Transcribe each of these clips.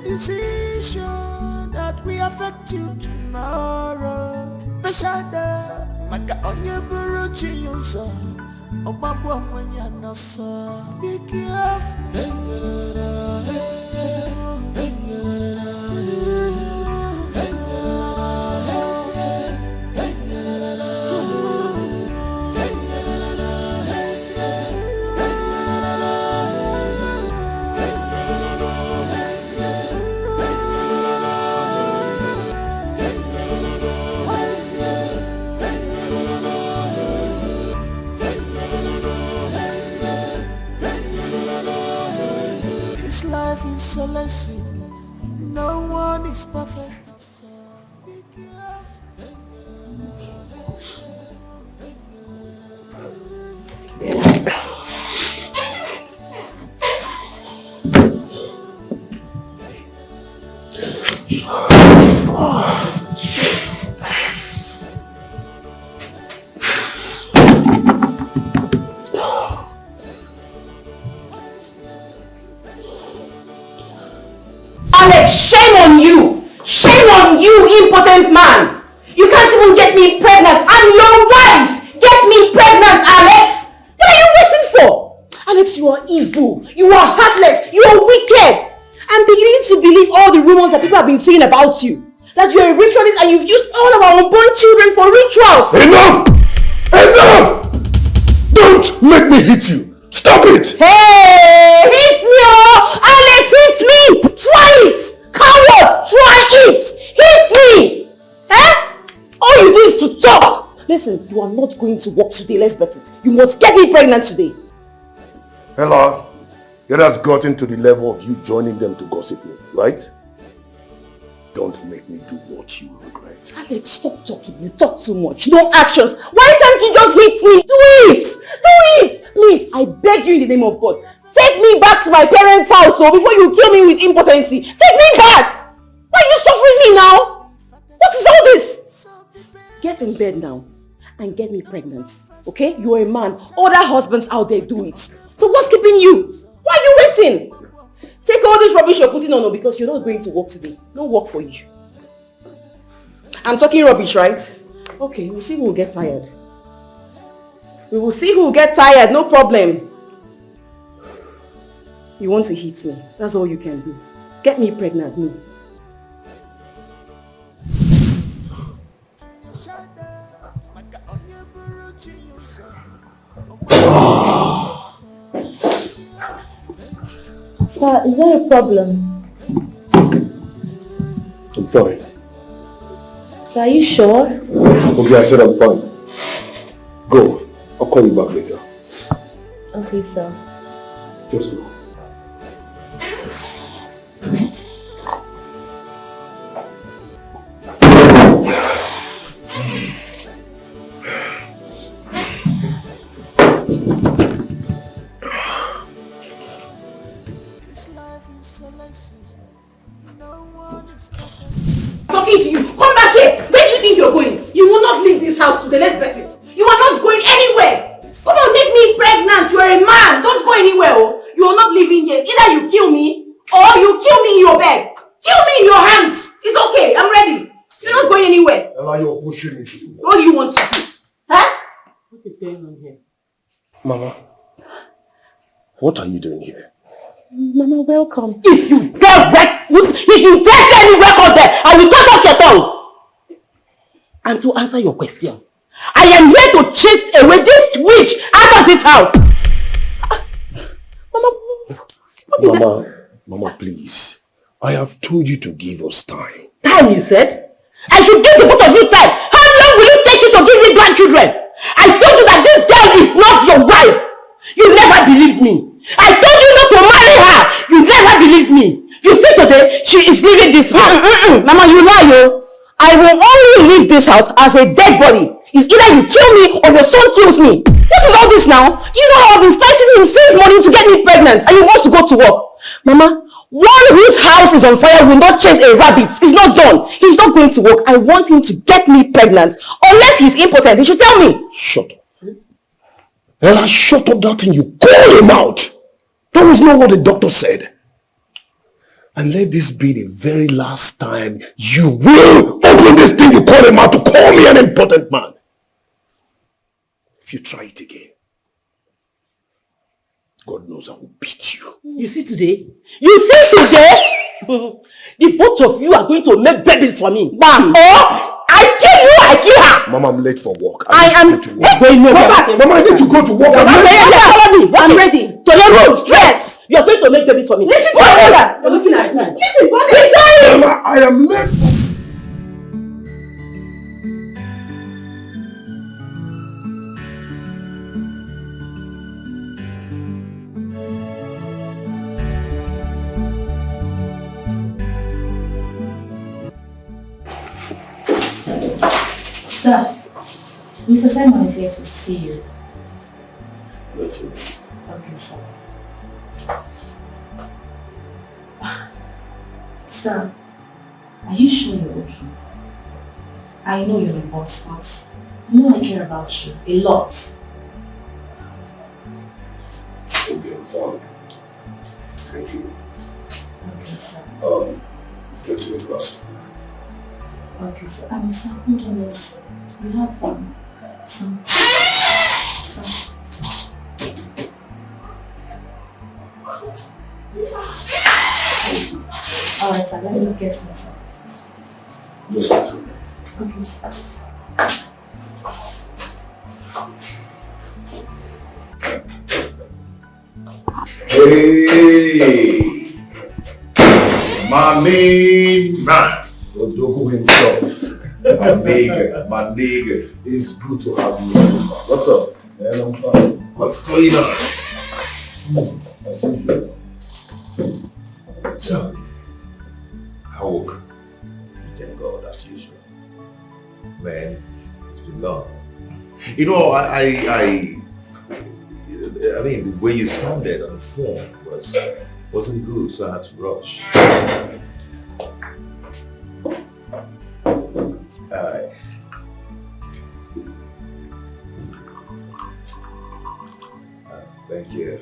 decision that will affect you tomorrow. Beshada, maka onye buru chiyuso, obabo mwenye nasa. Be careful. Life is a lesson. No one is perfect. Be Alex, shame on you! Shame on you, impotent man! You can't even get me pregnant! I'm your wife! Get me pregnant, Alex! What are you waiting for? Alex, you are evil. You are heartless. You are wicked. I'm beginning to believe all the rumors that people have been saying about you. That you're a ritualist and you've used all of our unborn children for rituals. Enough! Enough! Don't make me hit you. Stop it! Hey! Hit me, oh! Alex, hit me! Try it! Coward! Try it! Hit me! Eh? All you do is to talk! Listen, you are not going to work today, let's bet it. You must get me pregnant today. Ella, it has gotten to the level of you joining them to gossip me, right? Don't make me do what you regret. Alex, stop talking. You talk too much. No actions. Why can't you just hit me? Do it! Do it! Please, I beg you in the name of God. Take me back to my parents' house before you kill me with impotency. Take me back! Why are you suffering me now? What is all this? Get in bed now and get me pregnant. Okay? You are a man. Other husbands out there do it. So what's keeping you? Why are you waiting? Take all this rubbish you're putting on because you're not going to work today. No work for you. I'm talking rubbish, right? Okay, we'll see who will get tired. We will see who will get tired, no problem. You want to hit me. That's all you can do. Get me pregnant, no. Sir, is there a problem? I'm fine. Sir, are you sure? Okay, I said I'm fine. Go. I'll call you back later. Okay, sir. Just go. Talking to you. Come back here. Where do you think you're going? You will not leave this house today. Let's bet it. You are not going anywhere. Come on, get me pregnant. You are a man. Don't go anywhere. Oh. You are not leaving here. Either you kill me or you kill me in your bed. Kill me in your hands. It's okay. I'm ready. You're not going anywhere. Ella, you're pushing me. What do you want to do? Huh? What is going on here? Mama, what are you doing here? Mama, welcome. If you dare say any record there, I will cut off your tongue. And to answer your question, I am here to chase away this witch out of this house. Mama, what is that? Mama, please. I have told you to give us time. Time, you said? I should give the both of you time. How long will it take you to give me grandchildren? I told you that this girl is not your wife. You never believed me. I told you not to marry her. You never believed me. You see today, she is leaving this house. Mama, you lie, yo. I will only leave this house as a dead body. It's either you kill me or your son kills me. What is all this now? Do you know how I've been fighting him since morning to get me pregnant and he wants to go to work? Mama, one whose house is on fire will not chase a rabbit. It's not done. He's not going to work. I want him to get me pregnant. Unless he's impotent, he should tell me. Shut up. Ella, shut up that thing. You call him out. That was not what the doctor said. And let this be the very last time you will open this thing you call him out to call me an important man. If you try it again, God knows I will beat you. You see today? You see today? The both of you are going to make babies for me. Bam! Or I kill you, I kill her. Mama, I'm late for work. I am going to work. Mama, I need to go to work. I'm ready. To the room, stress. You are going to make babies for me. Listen to your mother. You're looking at me. Listen, go Mama, I am late. Sir, Mr. Simon is here to see you. That's it. Okay, sir. Sir, are you sure you're okay? I know you're a boss, but you know I care about you a lot. Okay, I'm fine. Thank you. Okay, sir. Get to the class. Okay, sir. Sir, hold on, yes. You have some. Alright, sir, let me get myself. Just listen. Okay, sir. Hey! My main man, Odogu himself. My nigga. It's good to have you. What's up? Man, I'm fine. What's going on? As usual. So, how work? Thank God, as usual. Man, it's been long. You know, I mean, the way you sounded on the phone wasn't good, so I had to rush. Alright. Thank you.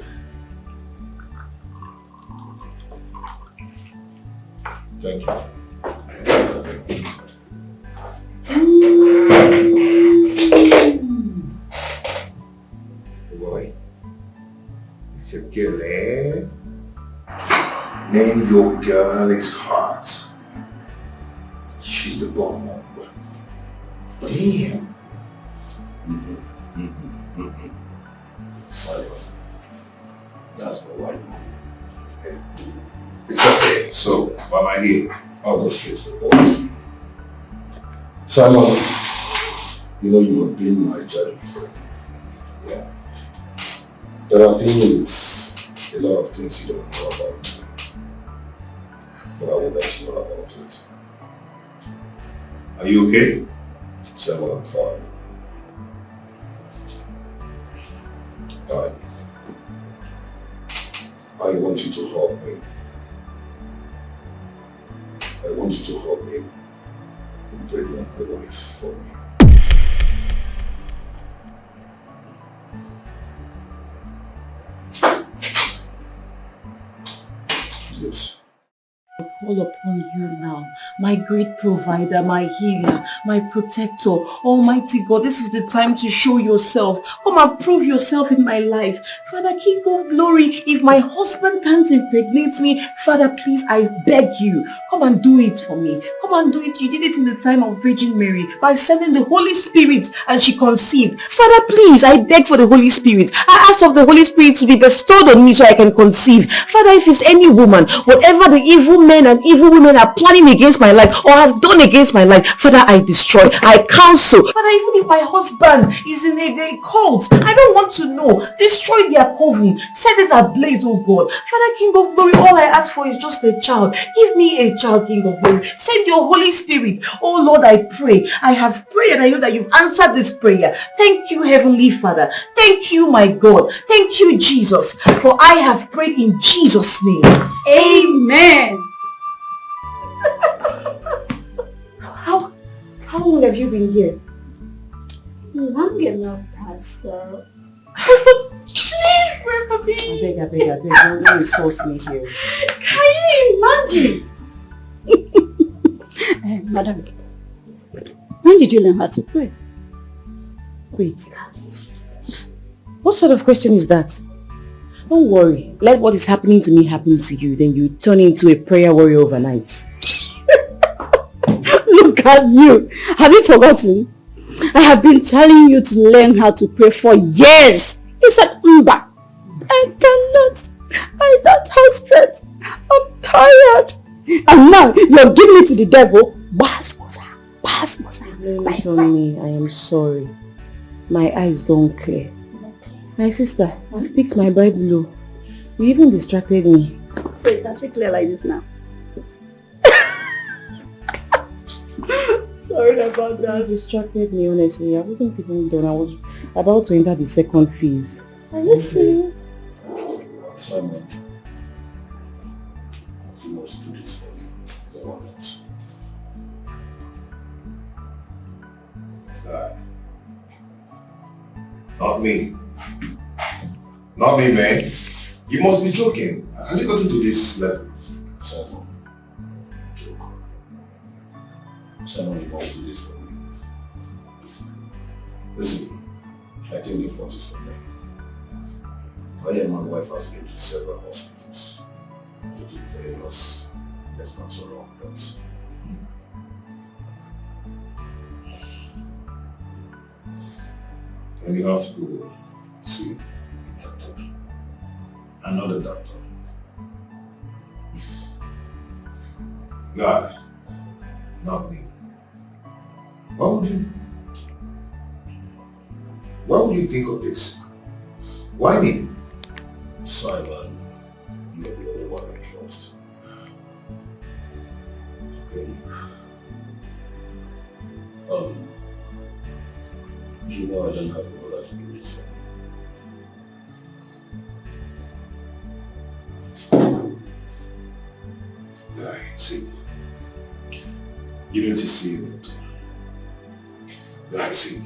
Thank you. Boy, it's your girl, eh? Name your girl is Heart. She's the bomb. Damn. Sorry. That's my wife. Okay. It's okay. So, why am I here? I'll go straight to the boys. Simon, you know you have been my childhood friend. Yeah. There are things, a lot of things you don't know about me. But I will let you know about it. Are you okay? Simon, I'm fine. Alright. I want you to help me. I want you to help me impregnate my wife for me. Yes. Call upon you now, my great provider, my healer, my protector, Almighty God. This is the time to show yourself. Come and prove yourself in my life. Father, King of glory, if my husband can't impregnate me, Father, please, I beg you, come and do it for me. Come and do it. You did it in the time of Virgin Mary by sending the Holy Spirit and she conceived. Father, please, I beg for the Holy Spirit. I ask of the Holy Spirit to be bestowed on me so I can conceive. Father, if it's any woman, whatever the evil men and evil women are planning against my life or have done against my life, Father, I destroy, I cancel. Father, even if my husband is in a cult, I don't want to know. Destroy their coven, set it ablaze, oh God. Father, King of glory, all I ask for is just a child. Give me a child, King of glory. Send your Holy Spirit. Oh Lord, I pray. I have prayed and I know that you've answered this prayer. Thank you, Heavenly Father. Thank you, my God. Thank you, Jesus. For I have prayed in Jesus' name. Amen. How long have you been here? Long enough, Pastor. Pastor, please pray for me. I beg, don't insult me here. Can you Imagine! Madam, when did you learn how to pray? Wait, what sort of question is that? Don't worry, let what is happening to me happen to you, then you turn into a prayer warrior overnight. Look at you! Have you forgotten? I have been telling you to learn how to pray for years! You said, Mba! I cannot! I don't have strength! I'm tired! And now you're giving it to the devil? Basmosa! My me, I am sorry. My eyes don't clear. My sister, I've picked my Bible. You even distracted me. So it doesn't clear like this now. Sorry about that. You distracted me, honestly. I wasn't even done. I was about to enter the second phase. Are you serious? Simon, you must do this for me. The one else. Not me. Not me, man. You must be joking. Has it gotten to this level? Simon, joke. Simon, you must do this for me. Listen, I think the fault is from me. I and my wife has been to several hospitals. To keep telling us there's not so wrong, but and you have to go see a doctor. Another doctor. God, not me. Why would you think of this? Why me? Simon, you're the only one I trust. Okay. You know I don't have a brother to do this for. Guy, see. You need to see a doctor. Guy, see.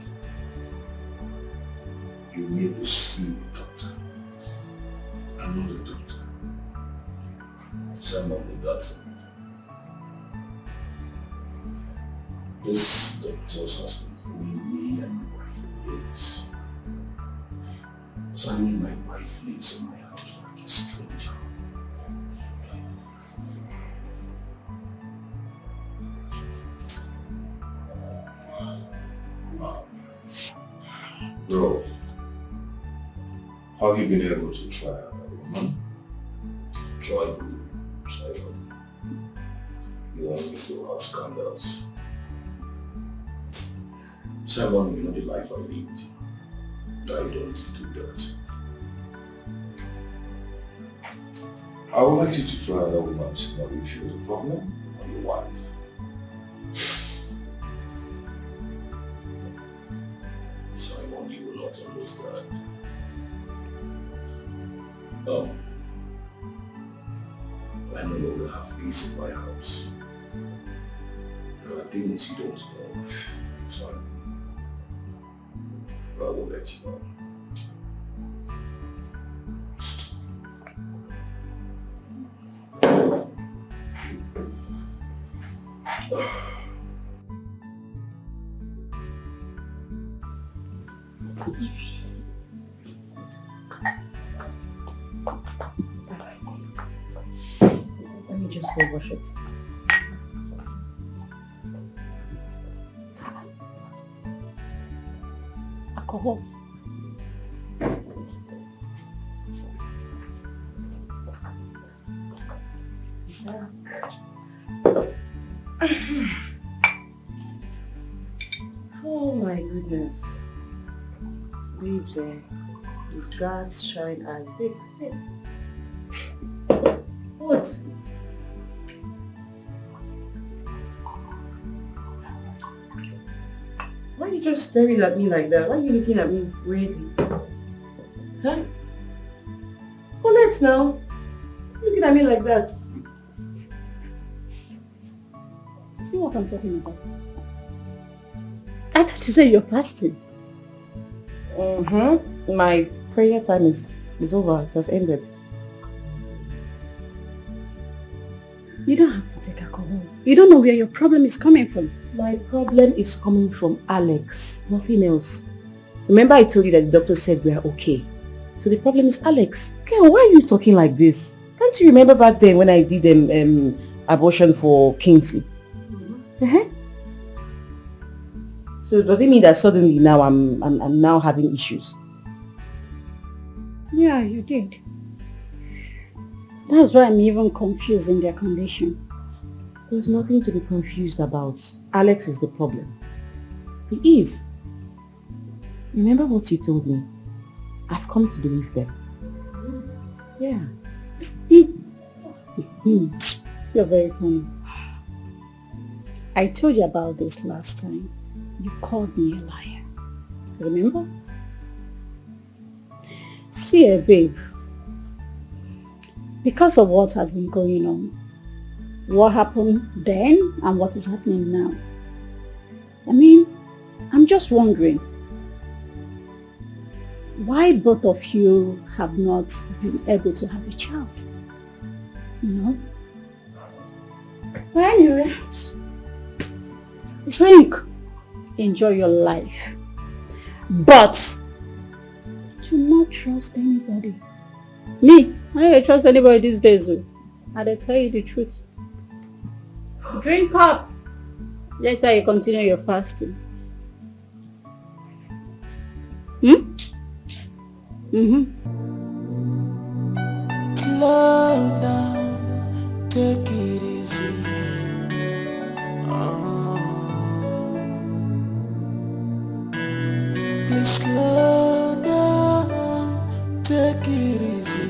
You need to see a doctor. Another doctor. Someone the doctor. This doctor has been fooling me and my wife for years. Simon, my wife lives in my house like a stranger. Wow. Bro, how have you been able to try another woman? Try. You want me to have scandals? Simon, you know the life I lived. I don't do that. I would like you to try another woman to know if you're the problem or your wife. Simon, you will not understand. I no longer have peace in my house. There are things you don't know. Sorry. But I will let you know. Let me just go wash it. Alcohol. Oh my goodness. Babes, with gas shine eyes. Hey. What? Why are you just staring at me like that? Why are you looking at me weirdly? Huh? Collect now. Looking at me like that. See what I'm talking about? I thought you said you're fasting. My prayer time is over. It has ended. You don't have to take alcohol. You don't know where your problem is coming from. My problem is coming from Alex, nothing else. Remember I told you that the doctor said we are okay. So the problem is Alex. Girl, why are you talking like this? Can't you remember back then when I did abortion for Kingsley? So does it mean that suddenly now I'm now having issues? Yeah, you did. That's why I'm even confused in their condition. There's nothing to be confused about. Alex is the problem. He is. Remember what you told me? I've come to believe them. Yeah. You're very funny. I told you about this last time. You called me a liar. Remember? See, babe. Because of what has been going on, what happened then and what is happening now, I mean, I'm just wondering why both of you have not been able to have a child. You know? But anyway, drink, enjoy your life, but do not trust anybody. Me, I don't trust anybody these days. I tell you the truth. Drink up. Later you continue your fasting. Slow down, take it easy. Please slow down, take it easy.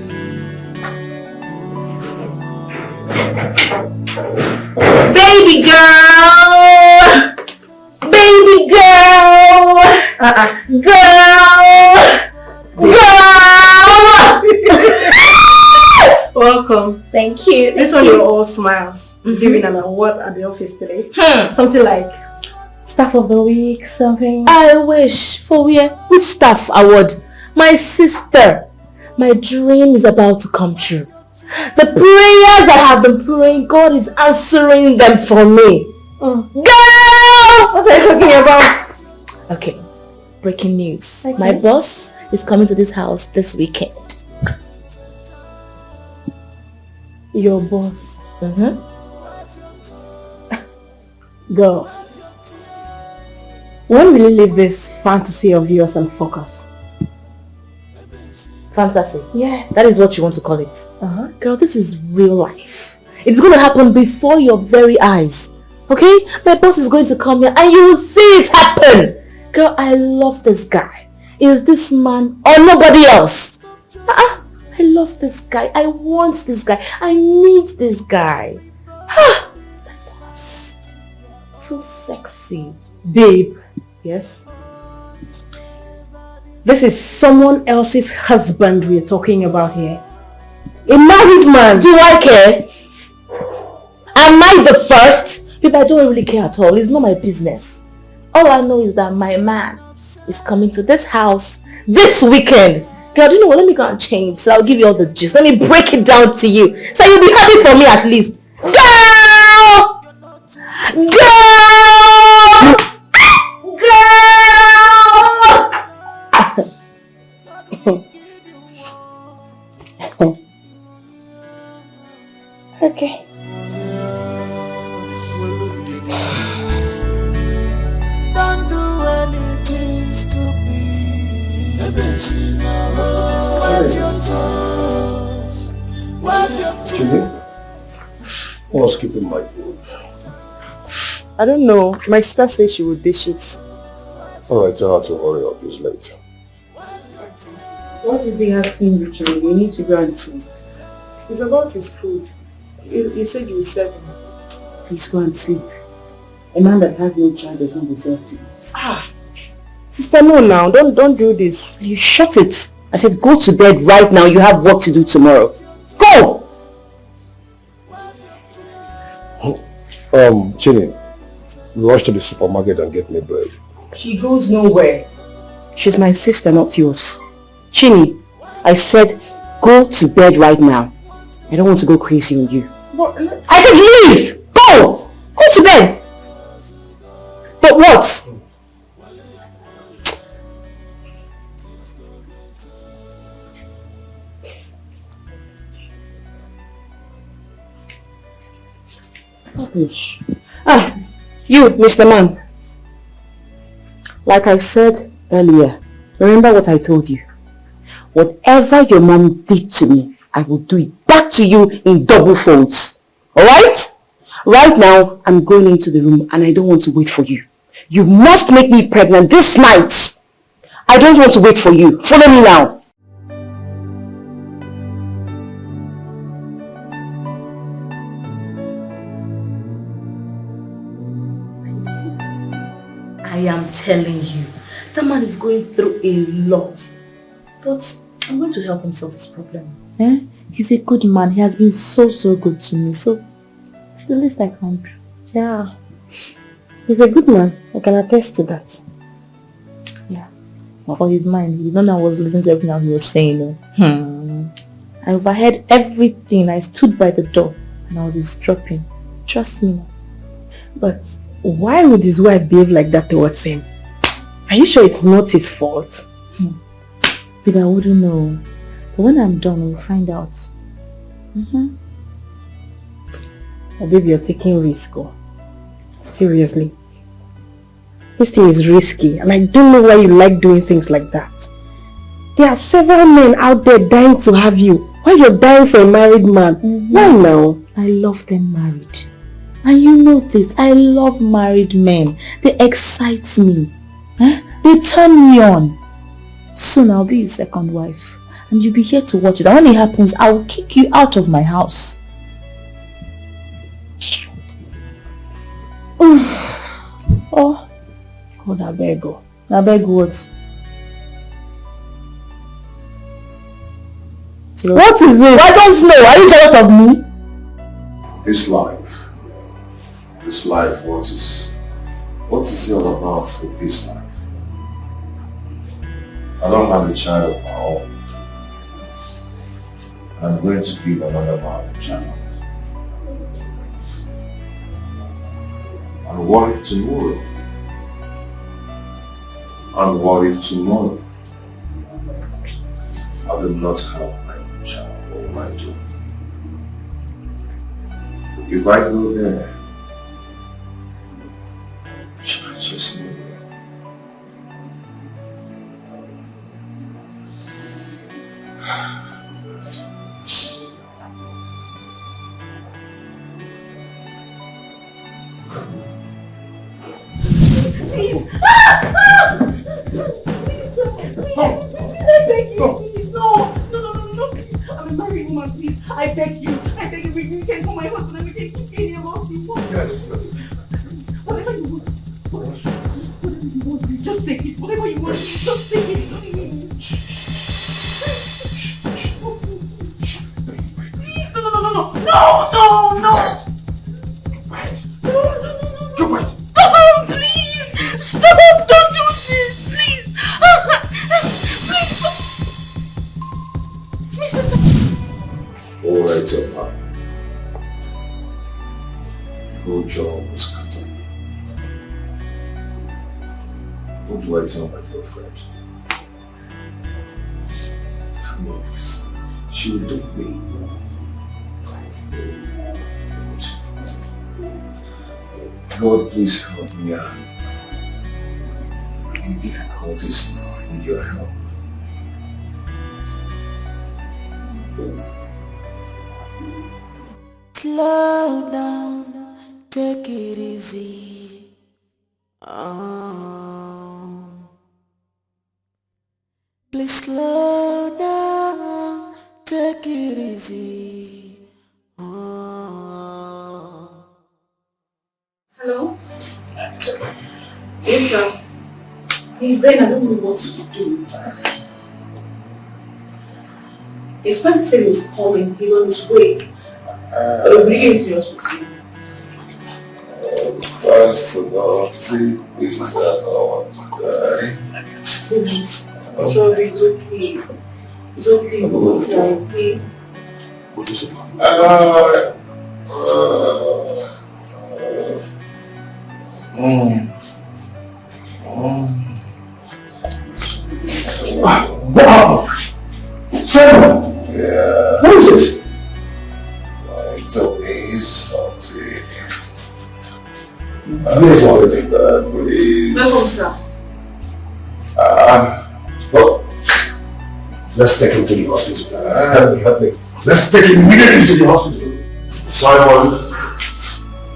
Baby girl! Baby girl! Welcome. Thank you. This one you're all smiles. Giving an award at the office today. Something like Staff of the Week, something. I wish. For where? Which staff award? My sister. My dream is about to come true. The prayers I have been praying, God is answering them for me. Girl! What are you talking about? Okay, breaking news. Okay. My boss is coming to this house this weekend. Your boss. Girl, When will you leave this fantasy of yours and focus? fantasy. Yeah. That is what you want to call it. Uh-huh. Girl, this is real life. It's going to happen before your very eyes. Okay? My boss is going to come here and you will see it happen. Girl, I love this guy. Is this man or nobody else? I love this guy. I want this guy. I need this guy. My boss. So sexy. Babe, Yes? this is someone else's husband we're talking about here. A married man. Do I care? Am I the first? Babe, I don't really care at all. It's not my business. All I know is that my man is coming to this house this weekend. Girl, do you know what? Let me go and change. So I'll give you all the gist. Let me break it down to you. So you'll be happy for me at least. Girl! Girl! Girl! Okay. Don't do anything stupid. Cut your toes. Wipe your Jimmy, what's keeping my food? I don't know. My sister said she would dish it. Alright, tell her to hurry up, it's late. What is he asking you to do? You need to go and sleep. It's about his food. You said you would serve him. Please go and sleep. A man that has no child does not deserve to eat. Sister, no now. Don't do this. You shut it. I said go to bed right now. You have work to do tomorrow. Go! Chini, rush to the supermarket and get me bread. She goes nowhere. She's my sister, not yours. Chini, I said go to bed right now. I don't want to go crazy on you. But I said leave! Go! Go to bed! But what? You, Mr. Man. Like I said earlier, remember what I told you. Whatever your mom did to me, I will do it back to you in double folds. Alright? Right now, I'm going into the room and I don't want to wait for you. You must make me pregnant this night. I don't want to wait for you. Follow me now. I am telling you, that man is going through a lot. But I'm going to help him solve his problem. He's a good man. He has been so good to me. So it's the least I can do. yeah, he's a good man. I can attest to that. Yeah. But for his mind, you don't know I was listening to everything he was saying. I overheard everything. I stood by the door and I was eavesdropping. Trust me. But why would his wife behave like that towards him? Are you sure it's not his fault? Babe, I wouldn't know. But when I'm done, we'll find out. Oh, baby, you're taking risk. Oh. Seriously. This thing is risky and I don't know why you like doing things like that. There are several men out there dying to have you. Why you're dying for a married man? Why now? I love them married. And you know this, I love married men. They excite me. They turn me on. Soon I'll be his second wife. And you'll be here to watch it. And when it happens, I will kick you out of my house. Oh, I beg you. I beg what? What is it? I don't know. Are you jealous of me? This life, what is it all about with this life? I don't have a child of my own. I'm going to give another man a child. And what if tomorrow? And what if tomorrow I do not have my own child? What will I do? If I go there, should I just leave it? I beg you, you can call my husband and we can keep any of us people. Yes. Whatever you want. Whatever you want, please. Just take it. Whatever you want, please. Just take it. Please, no. Wait. You wait. Stop, please. Stop, don't do this, please. Please stop. Alright, Opa. The whole job was scattered. What do I tell my girlfriend? Come on, please. She will dump me. God, please help me out. I'm in difficulties now. I need your help. Slow down, take it easy. Please slow down, take it easy. Hello? Yes, sir. He's there and I don't know what to do. His friend said he's coming, he's on his way. I'll bring him to your hospital. First of all, see, please that I want to die. Sorry, it's okay. It's okay. What is it? Wow! Simon! Yeah. What is it? It's okay, salty. Yes, Please. Welcome, sir. Well, let's take him to the hospital. Help me. Let's take him immediately to the hospital. Simon,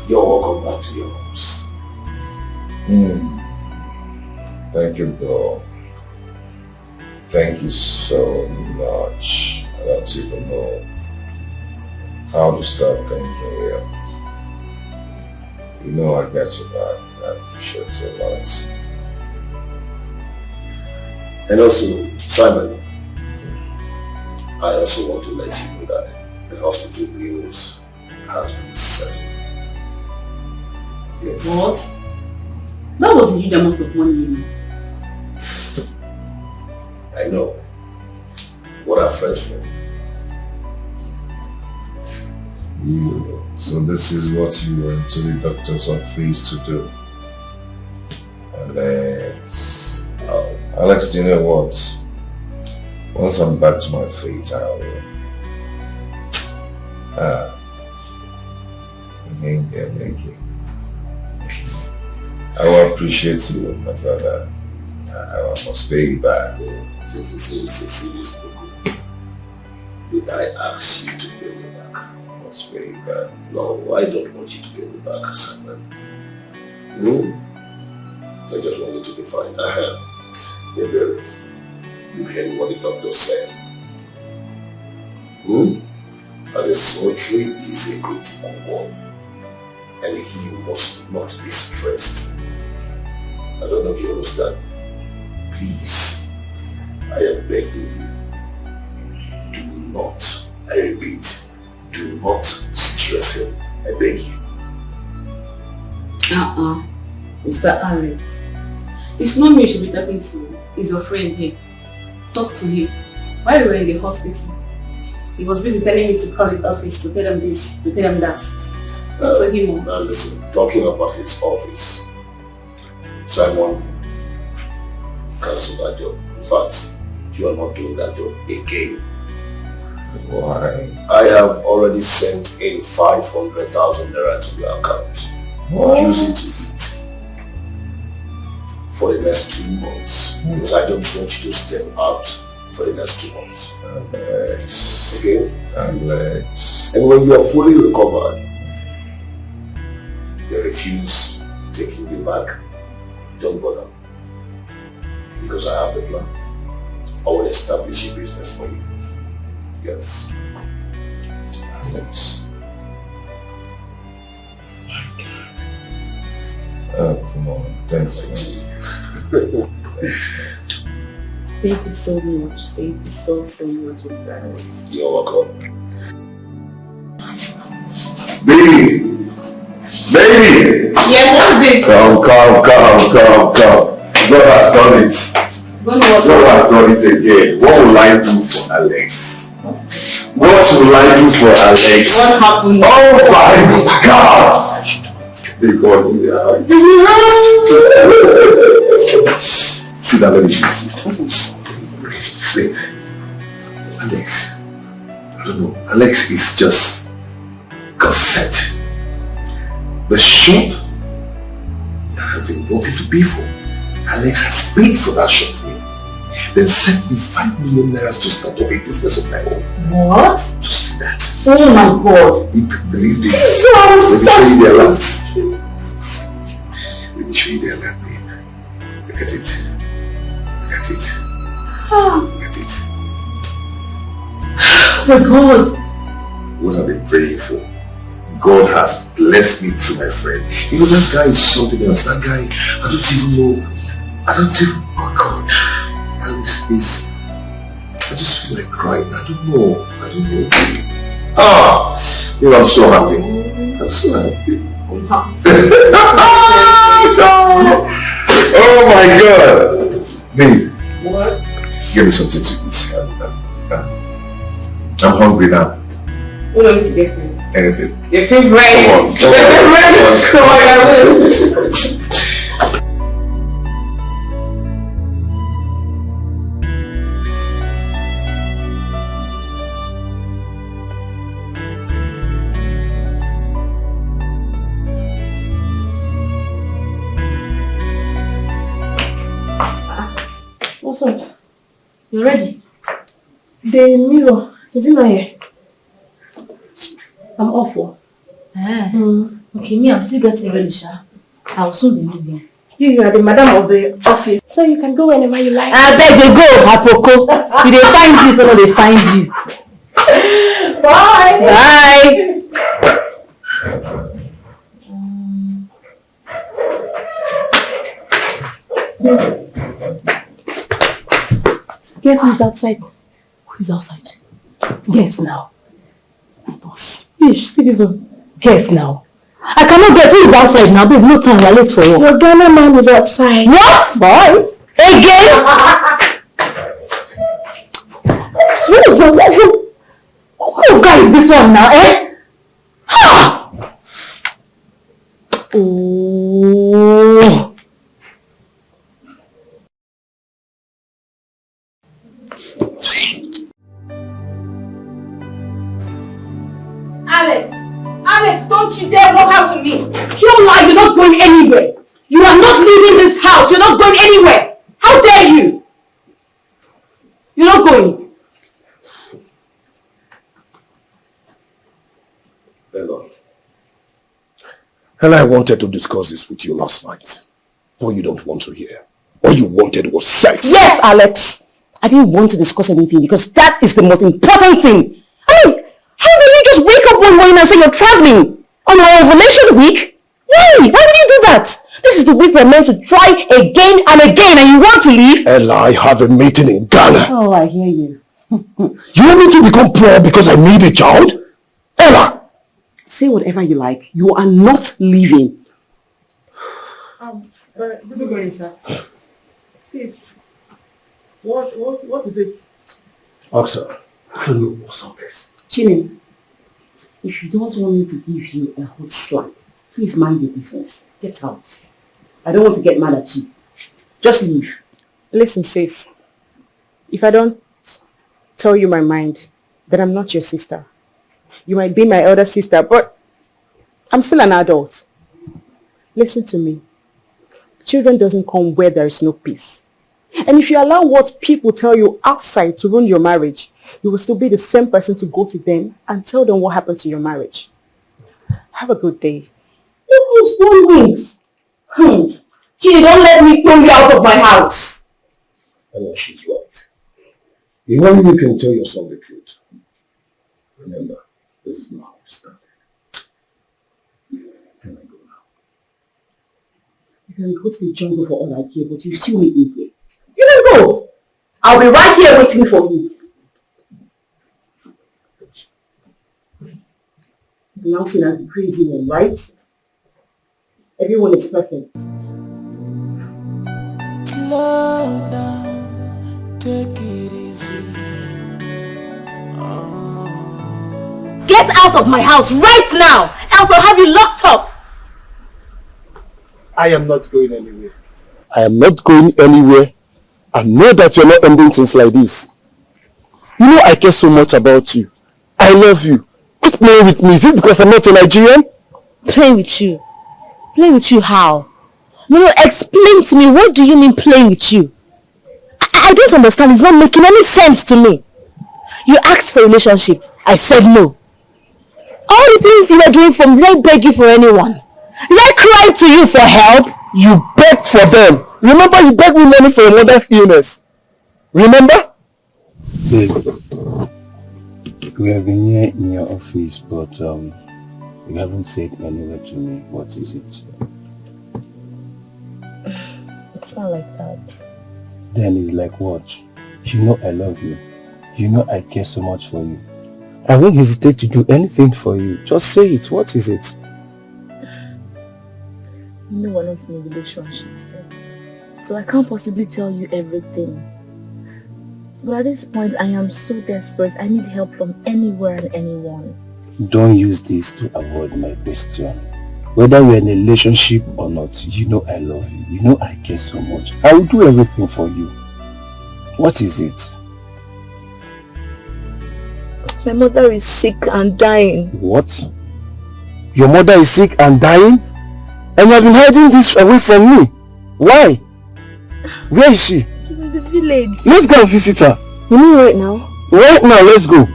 you're welcome back to your house. Thank you, bro. Thank you so much. I don't even know how to start thanking you. You know I got your back. I appreciate so much. And also, Simon, I also want to let you know that the hospital bills have been settled. Yes. What? That was a huge amount of money, you know. I know. What are friends for? So this is what you went to the doctor's office to do. Alex. Alex, do you know what? Once I'm back to my feet, I will. I will appreciate you, my brother. I must pay you back. This did I ask you to pay me back? I must pay you back. No, I don't want you to pay me back, Simon. I just want you to be fine. Ebele, you heard what the doctor said. And the surgery is a critical one. And he must not be stressed. I don't know if you understand. Please, I am begging you. Do not, I repeat, do not stress him. I beg you. Mr. Alex. It's not me you should be talking to. It's your friend here. Talk to him. While we were in the hospital, he was busy telling me to call his office to tell him this, to tell him that. Talk to him. Now listen, talking about his office. Simon, cancel that job. In fact, you are not doing that job again. Why? I have already sent in 500,000 naira to your account. Use it to eat for the next 2 months. Because I don't want you to step out for the next 2 months. Alex. Okay? Alex. And when you are fully recovered, they refuse taking you back. Don't bother. Because I have the plan. I will establish a business for you. Yes. Alex. Oh, come on. Thank you. Thank you so much. Thank you so much, Mr. Alex. You're welcome. Baby! Baby! Yeah, what's it? Come. God has done it. God has done it again. What will I do for Alex? What will I do for Alex? What happened? Oh my God! They got me. Sit down, let me just sit. Babe, Alex, I don't know. Alex is just got set. The shop that I've been wanting to pay for, Alex has paid for that shop for me. Then sent me 5 million naira to start up a business of my own. What? Just like that. Oh my God. You can believe this. Jesus, Let me show you the alert. Let me show you the alert, babe. Look at it. Look at it. Look at it. Oh my God. What I've been praying for. God has blessed me through my friend. You know, that guy is something else. That guy, I don't even know. Oh God. Alex is, I just feel like crying. I don't know. You know, I'm so happy. I'm so happy. I'm happy. Oh my God. Babe. What? Give me something to eat. I'm hungry now. What do I need to get for you? Anything. Your favorite. Come on. What's up? You ready? The mirror, is it not here? I'm awful. Okay, me, I'm still getting ready, Sha. I'll soon be leaving. You are the madam of the office, so you can go whenever you like. I beg you go, Apoko. If they find you, so they find you. Bye! Bye! Guess who's outside? Who's outside? Guess now. My boss. Ish, see this one. Guess now. I cannot guess who is outside now, babe. No time, we're late for work. Your Ghana man is outside. What? Boy? Again? What's wrong? What kind of guy is this one now, eh? Ha! Oh. Alex, don't you dare walk out with me. You lie, you're not going anywhere. You are not leaving this house. You're not going anywhere. How dare you? You're not going. Hello. Ella, I wanted to discuss this with you last night, but you don't want to hear. All you wanted was sex. Yes, Alex. I didn't want to discuss anything because that is the most important thing. I mean, how do you just wake up one morning and say you're traveling on our ovulation week? Why? Why would you do that? This is the week we're meant to try again and again and you want to leave? Ella, I have a meeting in Ghana. Oh, I hear you. You want me to become poor because I need a child? Ella! Say whatever you like. You are not leaving. Good morning, sir. Sis, what is it? Aksha, I don't know what's up this. Chilling. If you don't want me to give you a hot slap, please mind your business. Get out. I don't want to get mad at you. Just leave. Listen, sis. If I don't tell you my mind, then I'm not your sister. You might be my elder sister, but I'm still an adult. Listen to me. Children doesn't come where there is no peace. And if you allow what people tell you outside to ruin your marriage, you will still be the same person to go to them and tell them what happened to your marriage. Have a good day. You spoon wings. Gee, don't let me throw you out of my house. Ella, she's right. You only can tell yourself the truth. Remember, this is not how we started. Can I go now? You can go to the jungle for all I care, but you still need me here. You can go. I'll be right here waiting for you. You now see that the crazy one, right? Everyone is perfect. Slow down, take it easy. Get out of my house right now, else I'll have you locked up. I am not going anywhere. I am not going anywhere. I know that you're not ending things like this. You know I care so much about you. I love you. Quit playing with me. Is it because I'm not a Nigerian? Playing with you? Playing with you how? No, explain to me. What do you mean playing with you? I don't understand. It's not making any sense to me. You asked for a relationship. I said no. All the things you were doing for me, did I beg you for anyone? Did I cry to you for help? You begged for them. Remember you begged me money for your mother's illness. Remember? Babe, we have been here in your office, but you haven't said anywhere to me. What is it? It's not like that. Then it's like what? You know I love you. You know I care so much for you. I won't hesitate to do anything for you. Just say it. What is it? You know we're not in a relationship yet. So I can't possibly tell you everything. But at this point, I am so desperate. I need help from anywhere and anyone. Don't use this to avoid my question. Whether we're in a relationship or not, you know I love you. You know I care so much. I will do everything for you. What is it? My mother is sick and dying. What? Your mother is sick and dying? And you have been hiding this away from me. Why? Where is she? She's in the village. Let's go and visit her. You mean right now? Right now, let's go.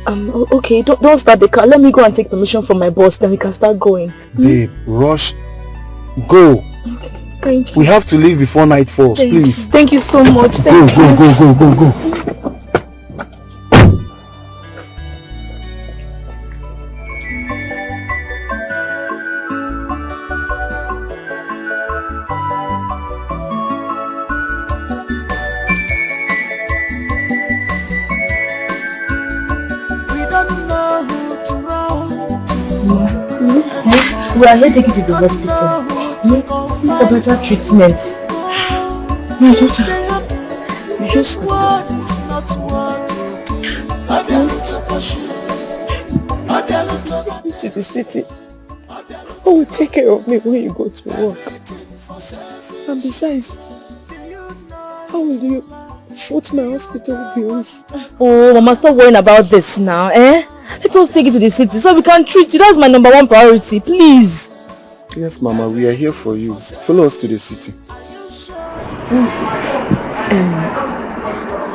Okay, don't start the car. Let me go and take permission from my boss, then we can start going. Babe, rush. Go. Okay, thank you. We have to leave before night falls, please. Thank you so much. Thank you. Go. We are here to take you to the hospital. For better treatment. My daughter. You just what is not what To the city. Who will take care of me when you go to work? And besides, how will you foot my hospital bills? Oh, Mama, stop worrying about this now, eh? Let us take you to the city so we can treat you. That's my #1 priority, please. Yes, Mama, we are here for you. Follow us to the city.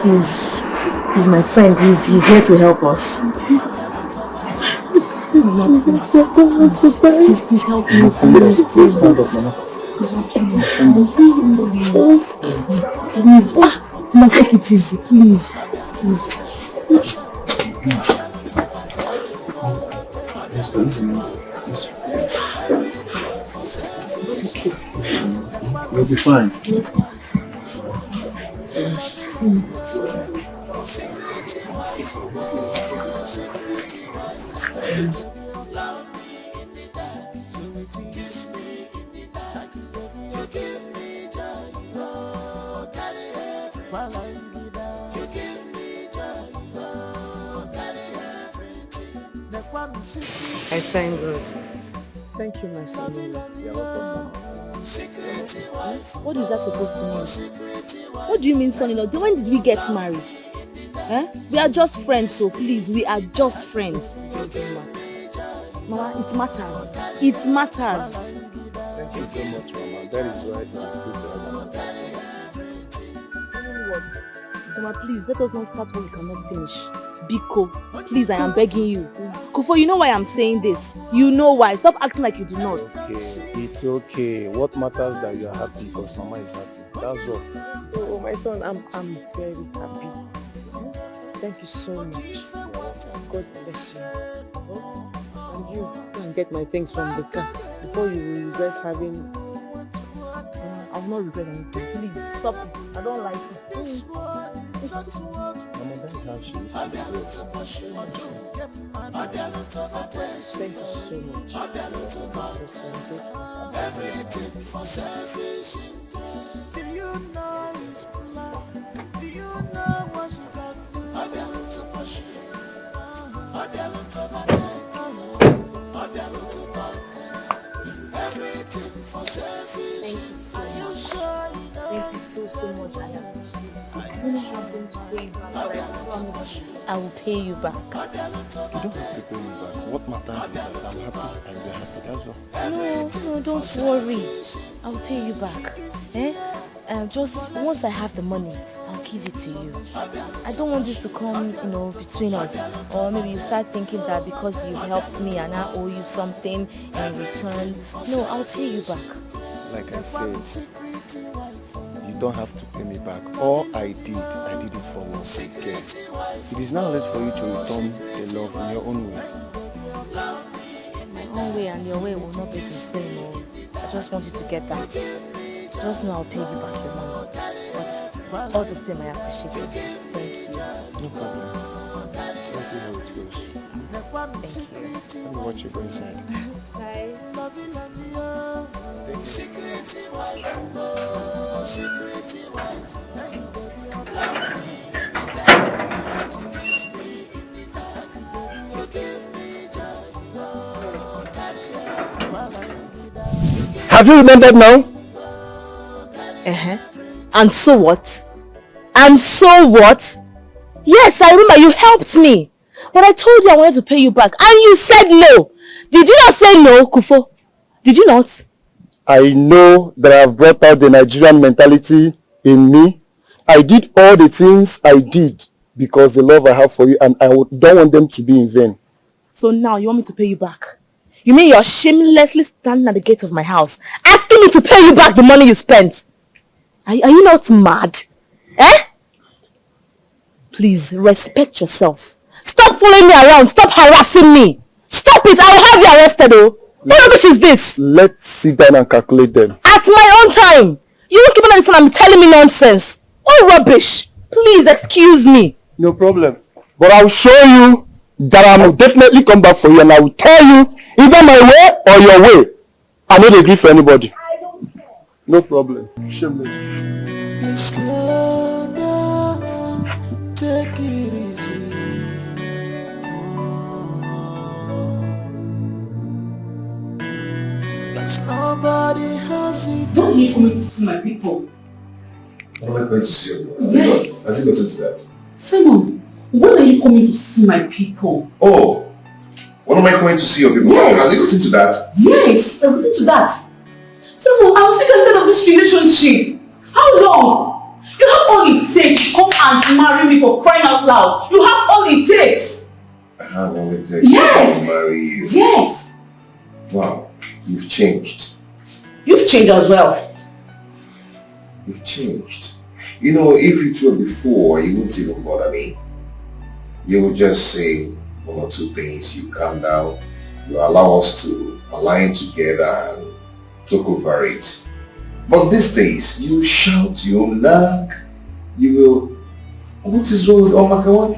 He's my friend. He's here to help us. Please help me. Please. Mama, take it easy, please. It's okay. You'll be fine. I thank God. Thank you, my son. You're welcome. What is that supposed to mean? What do you mean, son-in-law? When did we get married? Eh? We are just friends, so please, we are just friends. Mama, it matters. It matters. Thank you so much, Mama. That is why it is good to have an attachment. Mama, please, let us not start what we cannot finish. Biko, please, I am begging you. Kofo, you know why I'm saying this. You know why. Stop acting like you do not. It's okay. What matters that you are happy because Mama is happy. That's all. Oh, my son, I'm very happy. Thank you so much. God bless you. Oh, and you go and get my things from the car before you regret having. I will not regret anything. Please, stop it. I don't like it. Mama, that's how she is to be good. Thank you so much. everything for selfish interest. Do you know it's love? Do you know what you got to do? I be able to push you. I be able to everything for selfish. Thank you so much. Thank you so much. I appreciate it. I don't have them to pay you back, but I promise I will pay you back. You don't have to pay me back. What matters is that I'm happy and you're happy. That's all. No, don't worry. I'll pay you back. Just once I have the money, I'll give it to you. I don't want this to come, between us. Or maybe you start thinking that because you helped me and I owe you something in return. No, I'll pay you back. Like I said, you don't have to pay me back. All I did it for love. Okay. It is now left for you to return the love in your own way. My own way and your way will not be the same. I just want you to get that. Just know I'll pay you back your money. But all the same, I appreciate it. Thank you. No problem. Let's see how it goes. Thank you. Let me watch you go inside. Bye. Have you remembered now? And so what? And so what? Yes, I remember you helped me. But I told you I wanted to pay you back and you said no. Did you not say no, Kufo? Did you not? I know that I have brought out the Nigerian mentality in me. I did all the things I did because the love I have for you, and I don't want them to be in vain. So now you want me to pay you back? You mean you're shamelessly standing at the gate of my house asking me to pay you back the money you spent? Are you not mad? Eh? Please, respect yourself. Stop following me around. Stop harassing me. Stop it. I will have you arrested, oh. What rubbish is this? Let's sit down and calculate them. At my own time. You won't keep on listening and telling me nonsense. What rubbish? Please, excuse me. No problem. But I'll show you that I will definitely come back for you, and I will tell you either my way or your way. I don't agree for anybody. I don't care. No problem. Shameless. Please slow down, take it easy. Cause nobody has it. Why are you coming to see my people? What am I going to see you? Yes. Has he gotten to that? Simon, when are you coming to see my people? Oh, when am I going to see your people? Yes. Has he gotten to that? Yes, I'm getting to that. Simon, I'm sick and tired of this relationship. How long? You have all it takes to come and marry me, for crying out loud. You have all it takes. I have all it takes Yes. to marry you. Yes. Wow, you've changed. You've changed as well. You've changed. You know, if it were before, you wouldn't even bother me. You would just say one or two things, you calm down, you allow us to align together and talk over it. But these days, you shout, you nag, you will, what is wrong with Omakawan?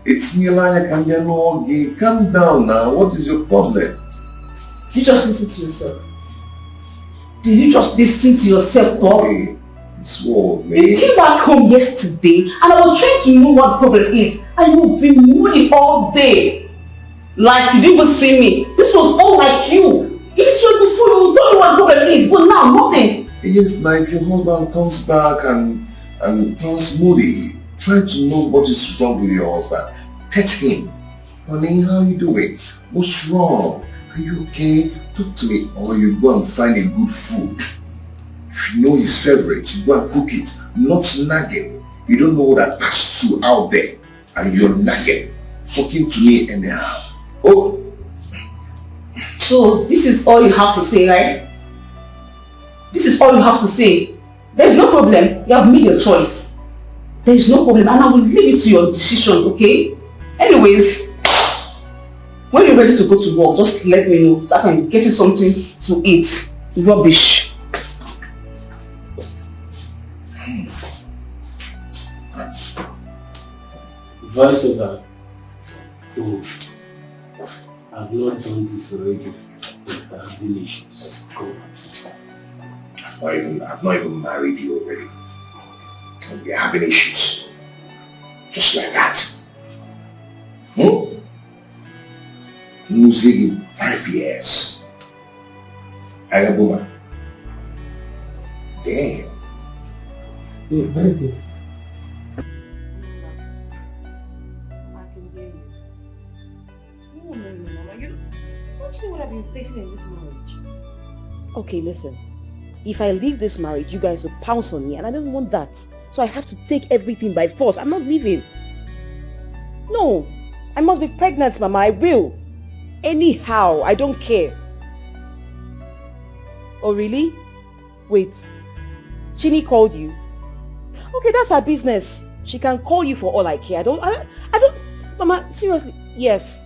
It's Nilanya. Calm down now, what is your problem? Did you just listen to yourself? Did you just listen to yourself, Bob? Hey, it's what, man. You came back home yesterday and I was trying to know what the problem is, and you've been moody all day. Like you didn't even see me. This was all like you. If it was before, you was don't know what the problem is. But now, nothing. Yes, now if your husband comes back and turns moody, try to know what is wrong with your husband. Pet him. Honey, how you doing? What's wrong? Are you okay? Talk to me. Or you go and find a good food. If you know his favorite, you go and cook it. Not nagging. You don't know what that passed through out there. And you're nagging. Talking to me anyhow. Oh. So this is all you have to say, right? This is all you have to say. There's no problem. You have made your choice. There is no problem, and I will leave it to your decision, okay? Anyways, when you're ready to go to work, just let me know so I can get you something to eat. Rubbish. Voice over. Oh, I've not done this already. There have been issues. Go on. I've not even married you already. And we're having issues. Just like that. Losing in 5 years. Ayabuma. Damn. Yeah, very good. Okay, listen. If I leave this marriage, you guys will pounce on me, and I don't want that. So I have to take everything by force. I'm not leaving. No. I must be pregnant, Mama. I will. Anyhow, I don't care. Oh, really? Wait. Chini called you? Okay, that's her business. She can call you for all I care. I don't... Mama, seriously. Yes.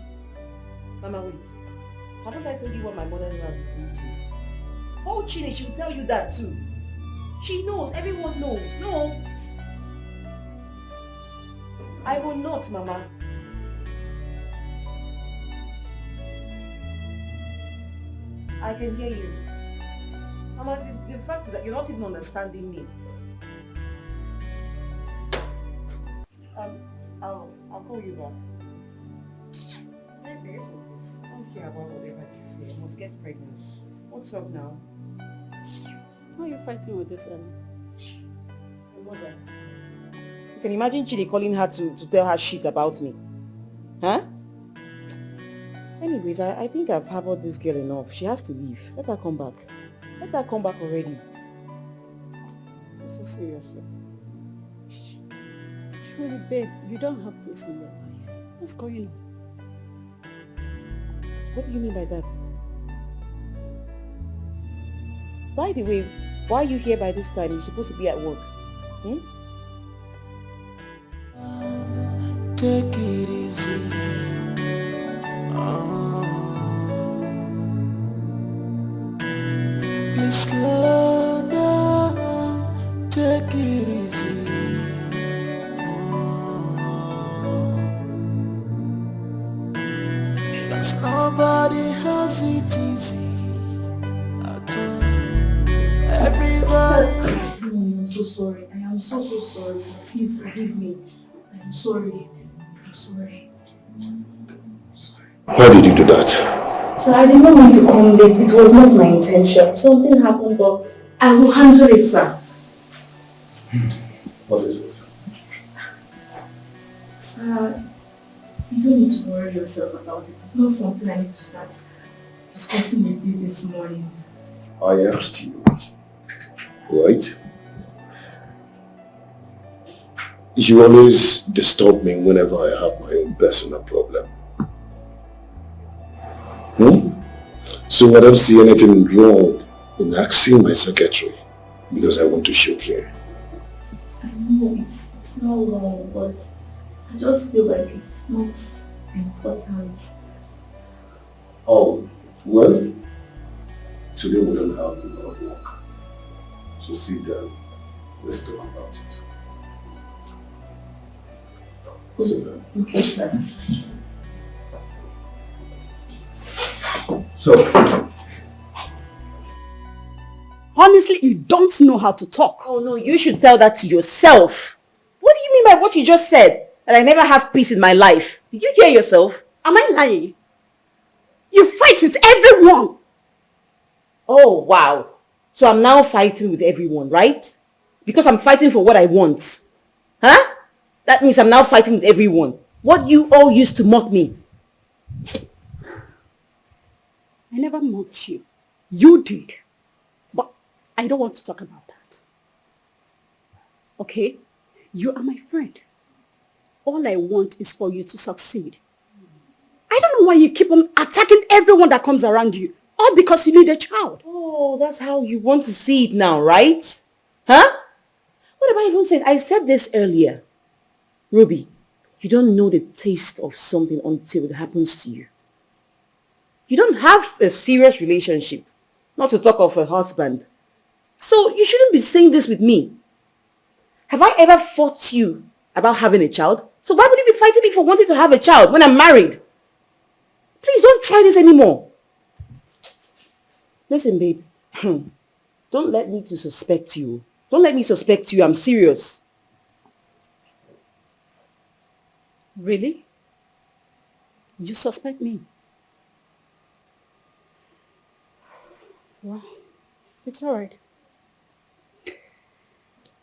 Mama, wait. Haven't I told you what my mother-in-law has been doing to you? Oh, Chini, she will tell you that too. She knows. Everyone knows. No. I will not, Mama. I can hear you. Mama, the fact is that you're not even understanding me. I'll call you back. I don't care about whatever they say. I must get pregnant. What's up now? Why are you fighting with this Ellen? Your mother. You can imagine Chidi calling her to tell her shit about me. Huh? Anyways, I think I've harbored this girl enough. She has to leave. Let her come back. Let her come back already. So seriously. Surely, babe, you don't have peace in your life. What's going on? What do you mean by that? By the way, why are you here by this time? You're supposed to be at work. Hmm? Take it easy. Please slow down. Take it easy. Cause nobody has it easy at all. Everybody. I'm so sorry. I am so sorry. Please forgive me. I am sorry. I'm sorry. Why did you do that? Sir, I did not mean to come late. It was not my intention. Something happened, but I will handle it, sir. What is it? Sir, you don't need to worry yourself about it. It's not something I need to start discussing with you this morning. I asked you, right? You always disturb me whenever I have my own personal problem. So I don't see anything wrong in asking my secretary because I want to show care. I know it's not long, but I just feel like it's not important. Oh, well, today we don't have a lot of work. So sit down, let's talk about it. Sit down. Okay, sir. So, Honestly, you don't know how to talk. Oh no, you should tell that to yourself. What do you mean by what you just said? That I never have peace in my life. Did you hear yourself? Am I lying? You fight with everyone. Oh wow. So I'm now fighting with everyone, right? Because I'm fighting for what I want. Huh? That means I'm now fighting with everyone. What you all used to mock me. I never mocked you. You did. But I don't want to talk about that. Okay? You are my friend. All I want is for you to succeed. I don't know why you keep on attacking everyone that comes around you. All because you need a child. Oh, that's how you want to see it now, right? Huh? What have I even said? I said this earlier. Ruby, you don't know the taste of something until it happens to you. You don't have a serious relationship, not to talk of a husband. So you shouldn't be saying this with me. Have I ever fought you about having a child? So why would you be fighting me for wanting to have a child when I'm married? Please don't try this anymore. Listen, babe. Don't let me to suspect you. Don't let me suspect you. I'm serious. Really? You suspect me? Well, it's all right.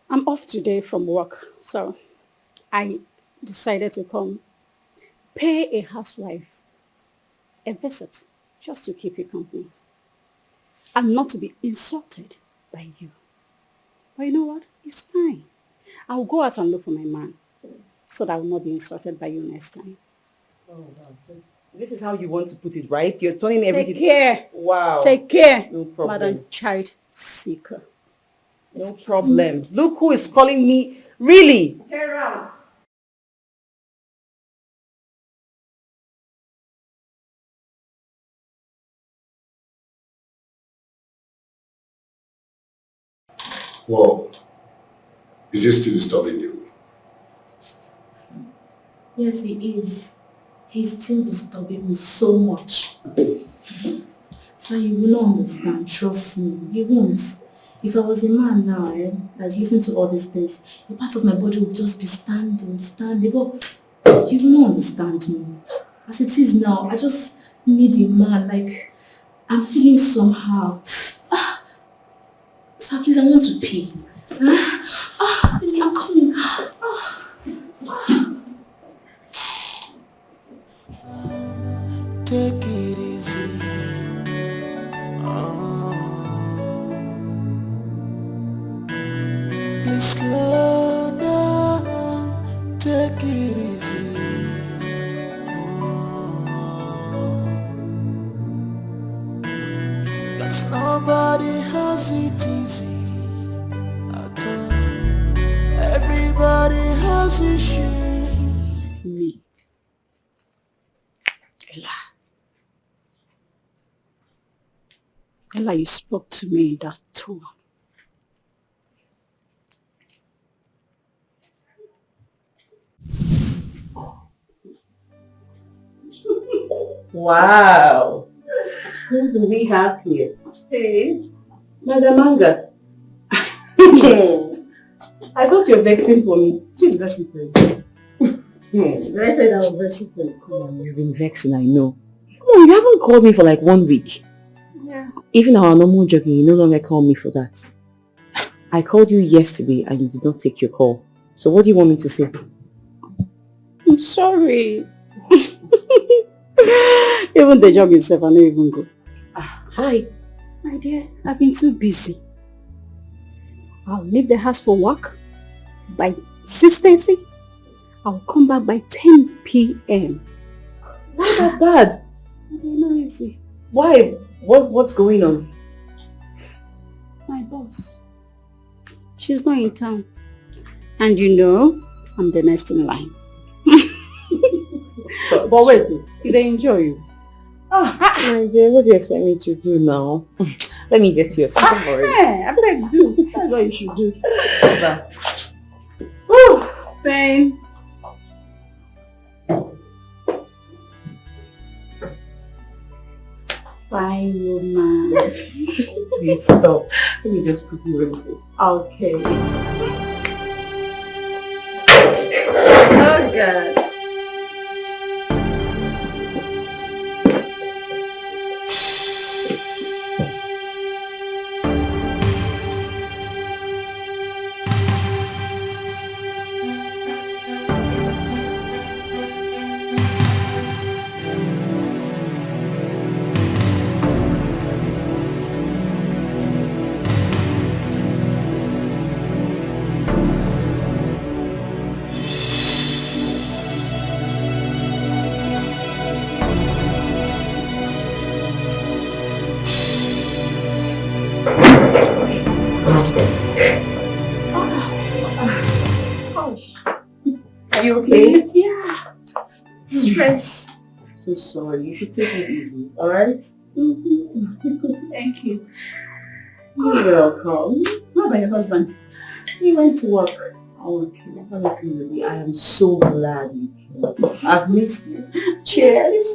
I'm off today from work, so I decided to come pay a housewife a visit just to keep you company and not to be insulted by you. But you know what? It's fine. I'll go out and look for my man so that I will not be insulted by you next time. Oh, wow. So this is how you want to put it, right? You're turning everything... Take care. Wow. Take care, No problem. Madam Child Seeker. No problem. Look who is calling me. Really? Get around. well, is this still disturbing you? Yes, he is. He's still disturbing me so much. So you will not understand, trust me. You won't. If I was a man now, that's listening to all these things, a part of my body would just be standing. But you will not understand me. As it is now, I just need a man, like I'm feeling somehow. Sir, please, I want to pee. Baby, I'm coming. Take it easy. Please slow down. Take it easy. Cause nobody has it easy at all. Everybody has issues. Me. Ella, you spoke to me in that tone. Wow. Who do we have here? Hey, Madam Manga. I thought you were vexing for me. She's vexing for you. Did I say that I was vexing for you? Come on, you've been vexing, I know. Come on, you haven't called me for like 1 week. Yeah. Even our normal jogging, you no longer call me for that. I called you yesterday and you did not take your call. So what do you want me to say? I'm sorry. Even the job itself, I don't even go. Hi. My dear, I've been too busy. I'll leave the house for work by 6:30. I'll come back by 10 p.m. Why that bad? No, easy. Why? What's going on? My boss. She's not in town. And you know, I'm the next in line. But wait, did they enjoy you? My dear, what do you expect me to do now? Let me get you a second already. Yeah, I better do. That's what you should do. Woo! Pain. Fine, woman. Please stop. Let me just put you in this. Okay. Oh God. Are you okay? Yeah. Stress. So sorry. You should take it easy. Alright? Thank you. You're welcome. How about your husband? He went to work. Oh, okay. Honestly, baby, I am so glad you came. I've missed you. Cheers.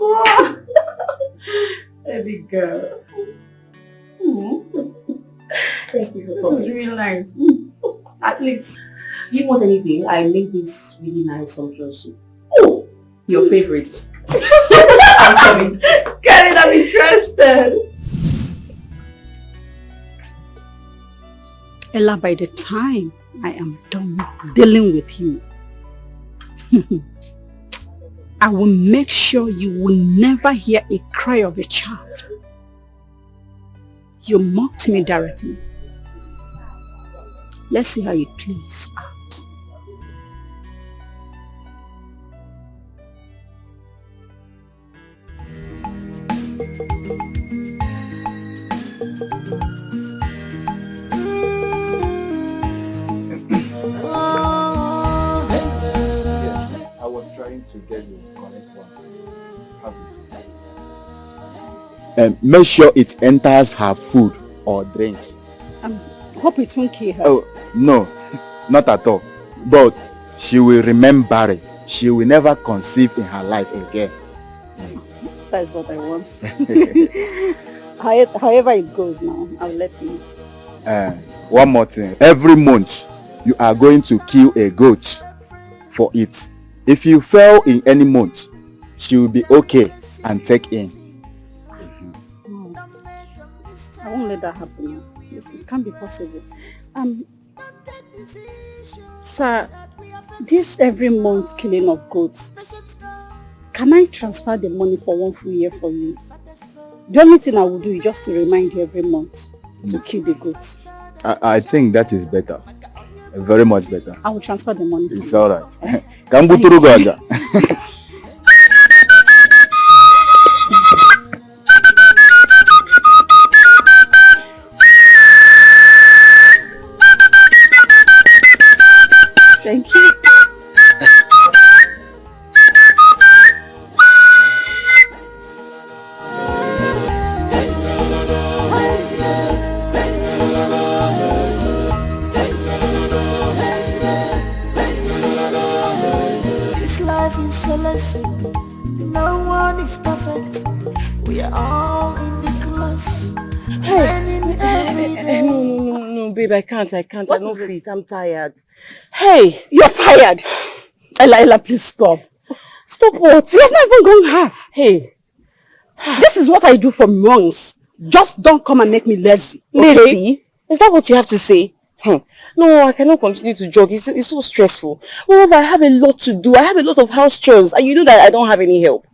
Baby girl. Thank you for This was coming. really nice. At least, do you want anything? I made this really nice sumptuous soup. Oh, your favorite. I'm coming. Get it, I'm interested. Ella, by the time I am done dealing with you, I will make sure you will never hear a cry of a child. You mocked me directly. Let's see how it plays out. I was trying to get you the correct one. Have it. Make sure it enters her food or drink. Hope it won't kill her. Oh, no, not at all. But she will remain barren. She will never conceive in her life again. That's what I want. However it goes now, I'll let you know. One more thing. Every month, you are going to kill a goat for it. If you fail in any month, she will be okay and take in. let that happen. It can't be possible. Sir, this every month killing of goats, can I transfer the money for 1 full year for you? The only thing I will do is just to remind you every month to kill the goats. I think that is better. Very much better. I will transfer the money to you. It's alright. Kambuturu Gaja. Thank you. This life is so lesson. No one is perfect. We are all in the class. No, babe, I can't. I'm not fit. I'm tired. Hey, you're tired. Ella, please stop. Stop what? You have not even gone half. Hey, this is what I do for months. Just don't come and make me lazy. Okay? Lazy? Is that what you have to say? No, I cannot continue to jog. It's so stressful. Moreover, I have a lot to do. I have a lot of house chores. And you know that I don't have any help.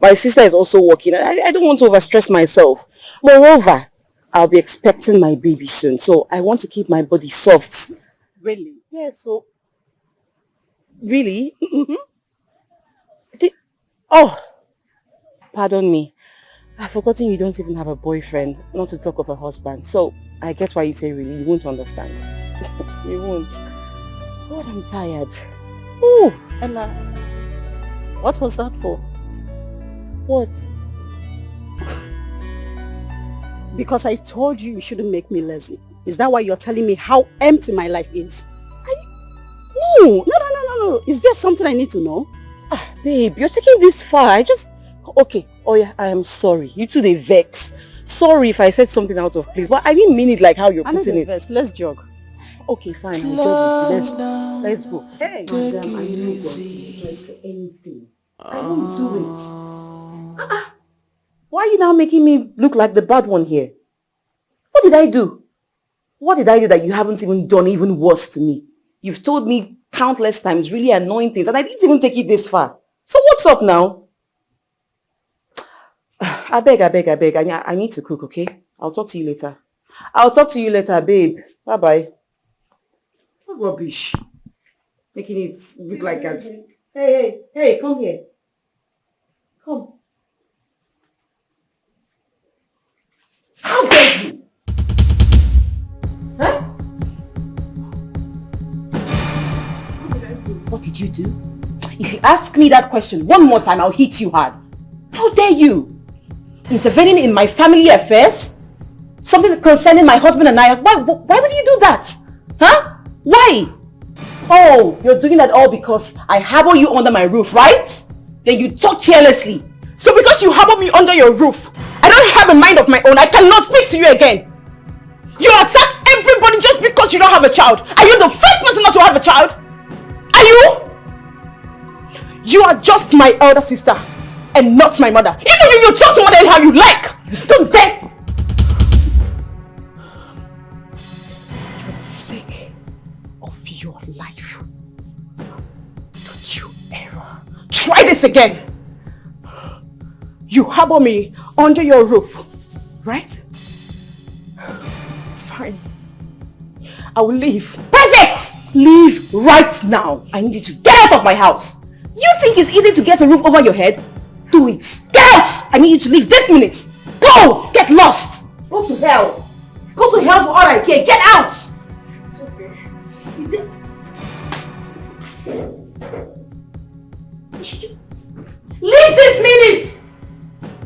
My sister is also working. I don't want to overstress myself. Moreover, I'll be expecting my baby soon. So I want to keep my body soft. Really? Yeah, so... Really? Mm-hmm. Oh! Pardon me. I've forgotten you don't even have a boyfriend, not to talk of a husband. So, I get why you say really. You won't understand. You won't. God, I'm tired. Ooh, Ella. What was that for? What? Because I told you shouldn't make me lazy. Is that why you're telling me how empty my life is? No. Is there something I need to know? Babe, you're taking this far. Okay. Oh yeah, I am sorry. You two, they vex. Sorry if I said something out of place, but I didn't mean it like how you're putting it. Vex. Let's jog. Okay, fine. I'll jog. Let's go. Hey, madam, I'm not going to dress for anything. I won't do it. Why are you now making me look like the bad one here? What did I do? What did I do that you haven't even done even worse to me? You've told me countless times really annoying things and I didn't even take it this far. So what's up now? I beg. I need to cook, okay? I'll talk to you later. Babe. Bye-bye. What rubbish. Making it look like that. Hey, come here. Come. How dare you? Huh? What did you do? If you ask me that question one more time, I'll hit you hard. How dare you? Intervening in my family affairs? Something concerning my husband and I. Why would you do that? Huh? Why? Oh, you're doing that all because I harbor you under my roof, right? Then you talk carelessly. So because you harbor me under your roof, I don't have a mind of my own. I cannot speak to you again. You attack everybody just because you don't have a child. Are you the first person not to have a child? Are you? You are just my elder sister and not my mother. Even you talk to mother how you like. Don't dare. For the sake of your life, don't you ever try this again. You harbor me under your roof, right? It's fine. I will leave. Perfect! Leave right now. I need you to get out of my house. You think it's easy to get a roof over your head? Do it. Get out! I need you to leave this minute. Go! Get lost. Go to hell. Go to hell for all I care. Get out! It's okay. Leave this minute!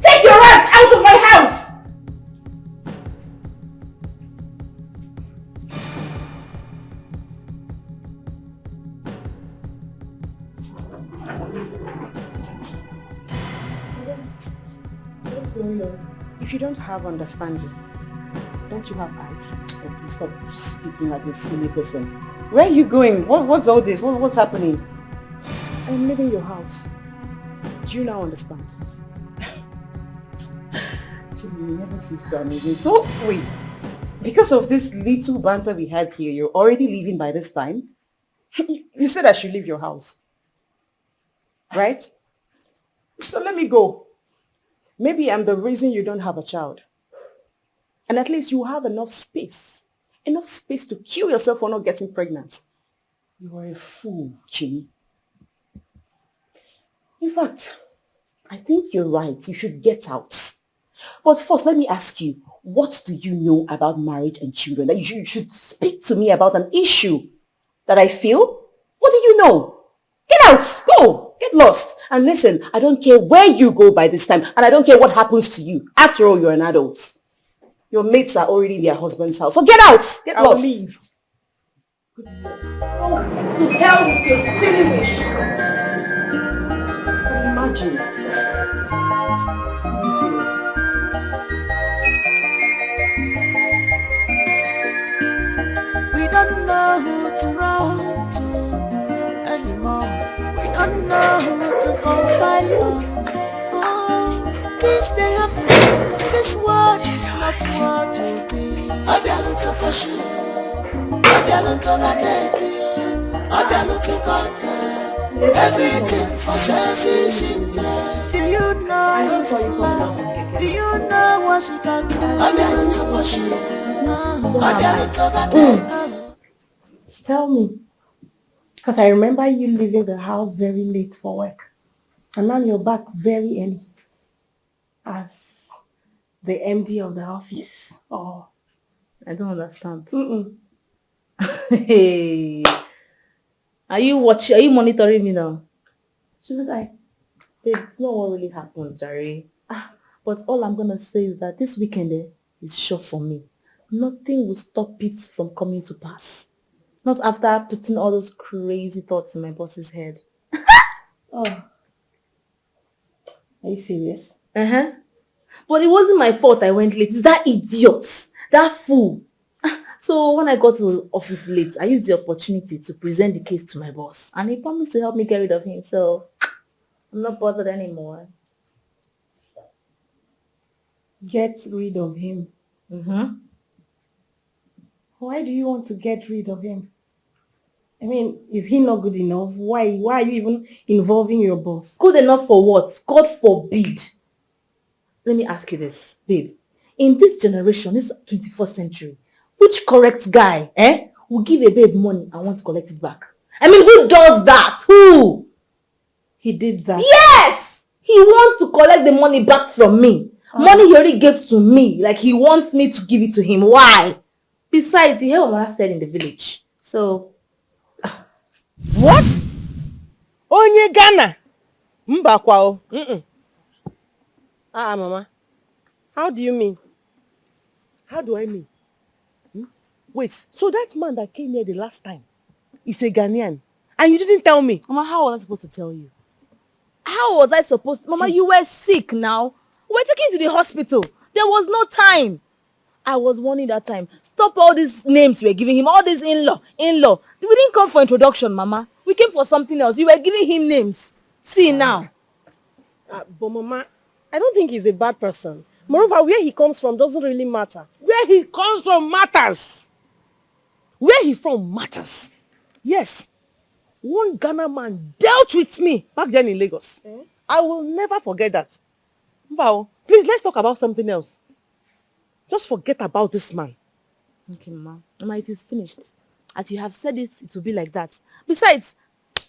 Take your ass out of my house! What's going on? If you don't have understanding, don't you have eyes? Oh, please stop speaking like a silly person. Where are you going? What's all this? What's happening? I'm leaving your house. Do you now understand? You never cease to amaze me. So, wait. Because of this little banter we had here, you're already leaving by this time? You said I should leave your house. Right? So let me go. Maybe I'm the reason you don't have a child. And at least you have enough space. Enough space to kill yourself for not getting pregnant. You are a fool, Chini. In fact, I think you're right. You should get out. But first, let me ask you, what do you know about marriage and children that you should speak to me about an issue that I feel? What do you know? Get out! Go! Get lost! And listen, I don't care where you go by this time, and I don't care what happens to you. After all, you're an adult. Your mates are already in their husband's house. So get out! Get lost! I'll leave. Good Lord. Oh, to hell with your silly wish. Imagine. We don't know who to run to anymore. We don't know who to confide on. Oh, things they happen. This world is not what you think. Abialu to pursue, Abialu to overtake, Abialu to conquer. Everything for selfish interest. Do you know his plan? Do you know what she can do? Abialu to pursue, Abialu to overtake. Tell me, because I remember you leaving the house very late for work, and now you're back very early as the MD of the office. Oh, I don't understand. mm-mm. Hey, are you watching? Are you monitoring me now? Shouldn't I? Babe, it's not what really happened, Jerry. But all I'm gonna say is that this weekend is short for me. Nothing will stop it from coming to pass. Not after putting all those crazy thoughts in my boss's head. Oh, are you serious? Uh-huh. But it wasn't my fault I went late. It's that idiot. That fool. So when I got to office late, I used the opportunity to present the case to my boss. And he promised to help me get rid of him. So I'm not bothered anymore. Get rid of him. Mm-hmm. Why do you want to get rid of him? I mean, is he not good enough? Why are you even involving your boss? Good enough for what? God forbid. Let me ask you this, babe. In this generation, this 21st century, which correct guy, will give a babe money and want to collect it back? I mean, who does that? Who? He did that. Yes! He wants to collect the money back from me. Money he already gave to me. Like he wants me to give it to him. Why? Besides, you hear what Mama said in the village. So... What? Onye Ghana? Mbakwa o. Mama. How do you mean? How do I mean? Wait, so that man that came here the last time is a Ghanaian and you didn't tell me? Mama, how was I supposed to tell you? How was I supposed to? Mama, you were sick now. We were taken to the hospital. There was no time. I was warning that time. Stop all these names you were giving him. All this in-law. We didn't come for introduction, Mama. We came for something else. You were giving him names. See now. But Mama, I don't think he's a bad person. Moreover, where he comes from doesn't really matter. Where he comes from matters. Where he from matters. Yes. One Ghana man dealt with me back then in Lagos. I will never forget that. Mbao, please, let's talk about something else. Just forget about this man. Okay, Mama. Mama, it is finished. As you have said it, it will be like that. Besides,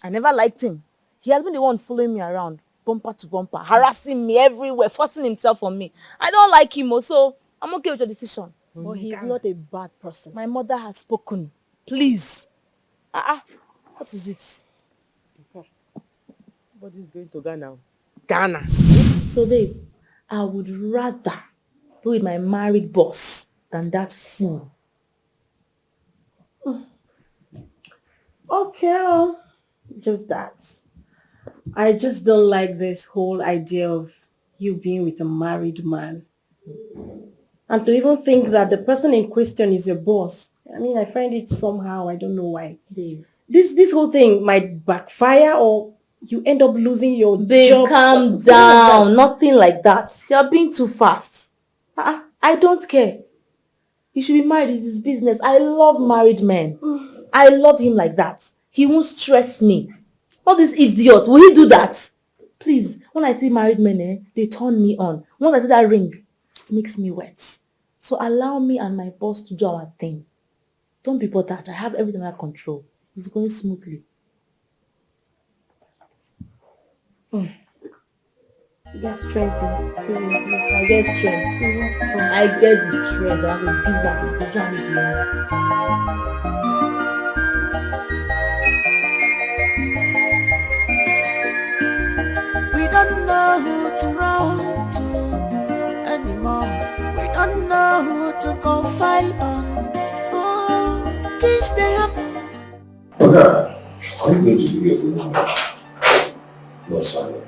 I never liked him. He has been the one following me around, bumper to bumper, harassing me everywhere, forcing himself on me. I don't like him, so I'm okay with your decision. But he's not a bad person. My mother has spoken. Please. What is it? What is going to Ghana? Ghana. So, babe, I would rather be with my married boss than that fool. Okay, just that. I just don't like this whole idea of you being with a married man. And to even think that the person in question is your boss. I mean, I find it somehow, I don't know why. Babe. This whole thing might backfire or you end up losing your Babe, job. calm down. Nothing like that. You're being too fast. I don't care. He should be married. It's his business. I love married men. I love him like that. He won't stress me. All these idiots, will he do that? Please, when I see married men, they turn me on. Once I see that ring, it makes me wet. So allow me and my boss to do our thing. Don't be bothered. I have everything under control. It's going smoothly. You get strength. Seriously. I get strength. I get the strength. I will do that. I will do that. We don't know who to run to anymore. We don't know who to confide on. Oh, things they happen. Okay, are you going to be here for 1 week? No, Simon.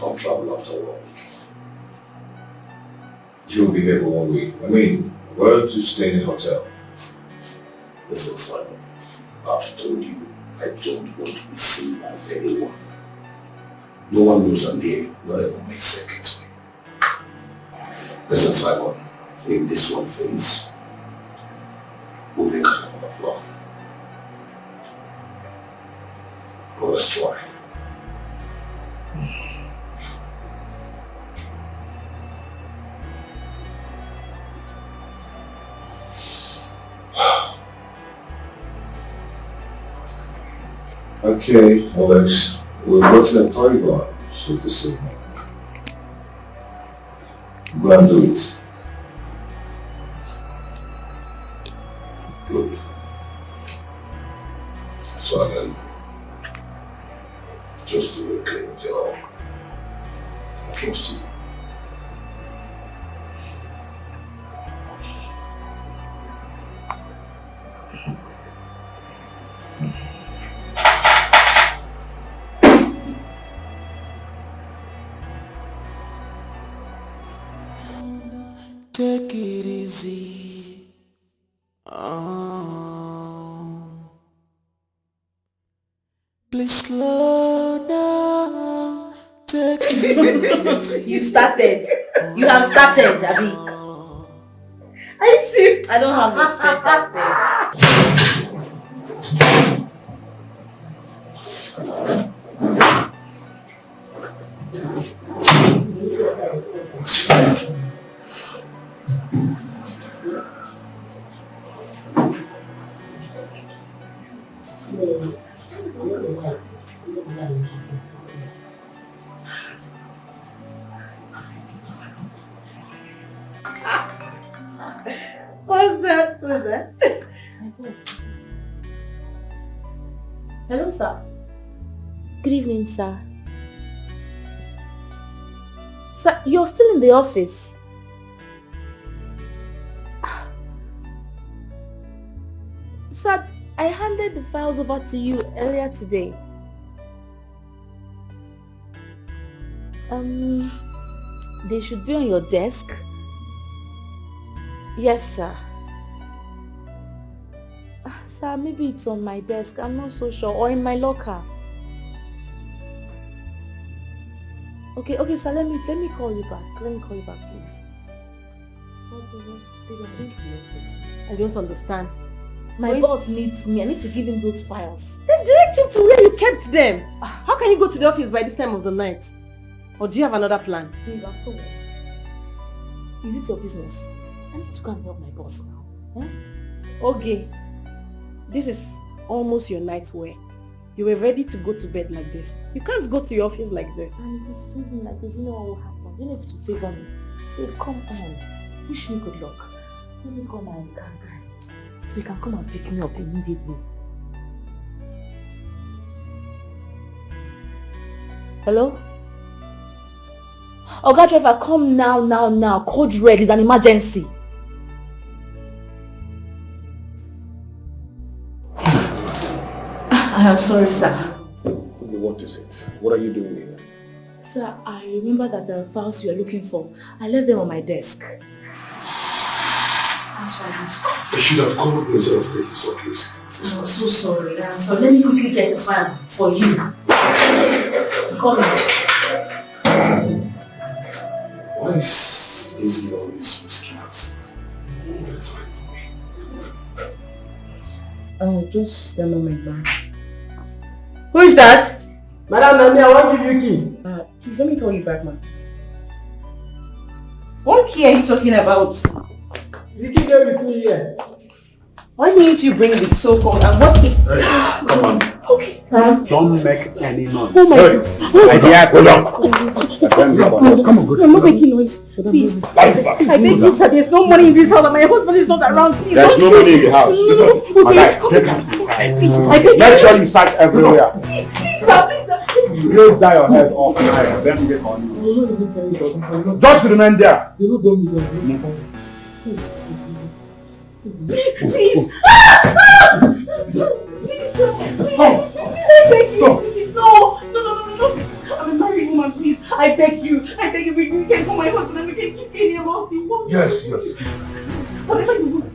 I'll travel after 1 week. You'll be here for 1 week. I mean, where do you stay in a hotel? Listen, Simon. I've told you I don't want to be seen by anyone. No one knows I'm here, not even my secretary. Listen, Simon. If this one fails, we'll make another plan. But let's try. Okay, Alex, we're watching a timeline, so this evening. Go and do it. Good. So then, just do a clean job. I trust you. Take it easy. Please slow down. Take it easy. You started. You have started, Abby. I see. I don't have respect that day. What's that? What's that? My boss. Hello, sir. Good evening, sir. Sir, you're still in the office. Sir, I handed the files over to you earlier today. They should be on your desk. Yes, sir. Sir, maybe it's on my desk. I'm not so sure. Or in my locker. Okay, sir. Let me call you back. Let me call you back, please. I don't understand. My boss needs me. I need to give him those files. Then direct him to where you kept them. How can you go to the office by this time of the night? Or do you have another plan? Babe, so what? Is it your business? I need to go and help my boss now. Huh? Okay. This is almost your night wear. You were ready to go to bed like this. You can't go to your office like this. And this season like this, you know what will happen? You don't have to favor me. Babe, come on. Wish me good luck. Let me call my car guy. So he can come and pick me up immediately. Hello? Oga driver, come now. Code red is an emergency. I am sorry, sir. What is it? What are you doing here? Sir, I remember that the files you are looking for, I left them on my desk. That's why I had to come. You should have called me instead of taking such risk. I'm so sorry. So let me quickly get the file for you. Come Why is he always risking himself all the time? Oh, just the moment, man. Who is that? Madam Nami, I want to give you key. Please let me call you back, man. What key are you talking about? The key gave it to me here. Why didn't you bring the so-called and what key? Hey, come on. Okay. Don't make any noise. Oh my God. My dear, hold on. Come on, I'm not making noise. Please. I beg you, sir. There's no money in this house and my husband is not around. Please. There's no money in the house. My guy, take her inside. Please, I beg you. Make sure you search everywhere. Please, sir. Please, sir. Raise down your head up high, then get money. Just remain there. Please. Please, I beg you. Please, no. I'm a married woman, please. I beg you, we can call my husband and we can keep any amount you want. Yes. Whatever you want.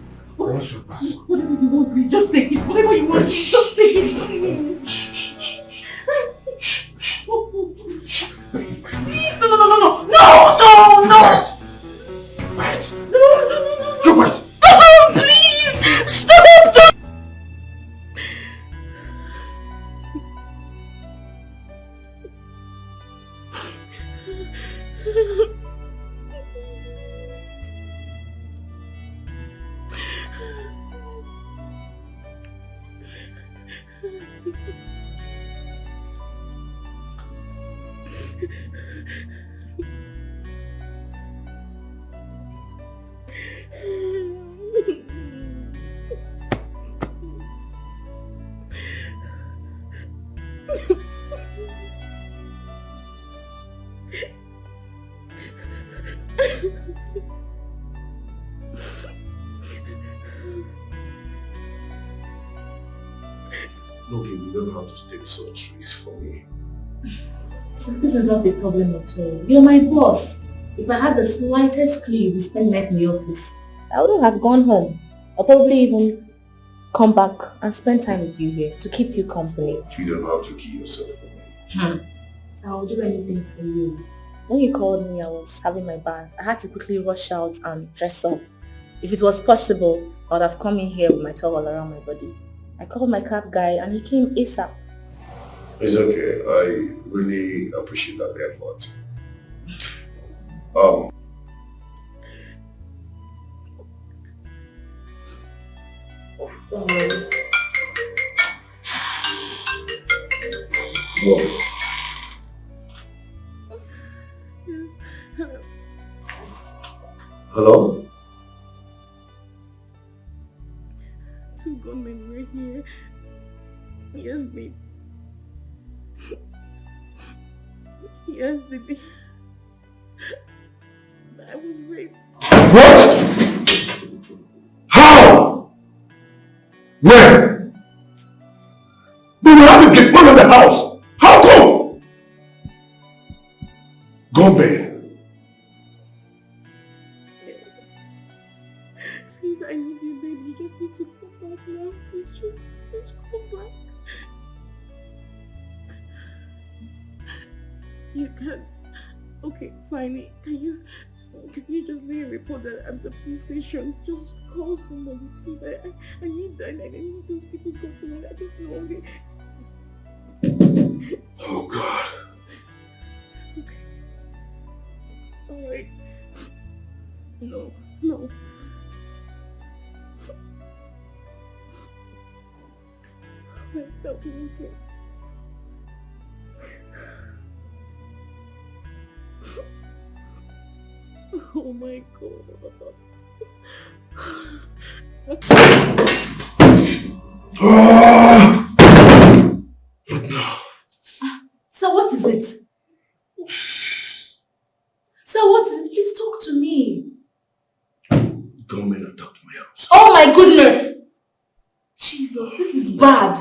Whatever you want, please, just take it. Whatever you want, just take it. Please. Please, no. Wait. You wait. Stop, please. Stop. Look, you don't have to take such risks for me. So this is not a problem at all. You're my boss. If I had the slightest clue you'd spend night in the office, I wouldn't have gone home. Or probably even come back and spend time with you here to keep you company. You don't have to kill yourself for me. So I'll do anything for you. When you called me, I was having my bath. I had to quickly rush out and dress up. If it was possible, I would have come in here with my towel around my body. I called my cab guy and he came ASAP. It's okay. I really appreciate that effort. Sorry. What? Hello? Two gunmen were here. Yes, babe. Yes, baby. I was raped. What? How? Where? We will have to get one of the house. How come? Gunmen. Please, I need you, baby. You just need to come back now. Please, just come back. You can. Okay, fine. Can you just leave a report that at the police station? Just call somebody, please. I need that. I need those people to come to me. I don't know. Oh God. Okay. Alright. No. Wait, stop me. Oh my God. So what is it? So what is it? Please talk to me. Gunmen attacked my house. Oh my goodness! Jesus, this is bad.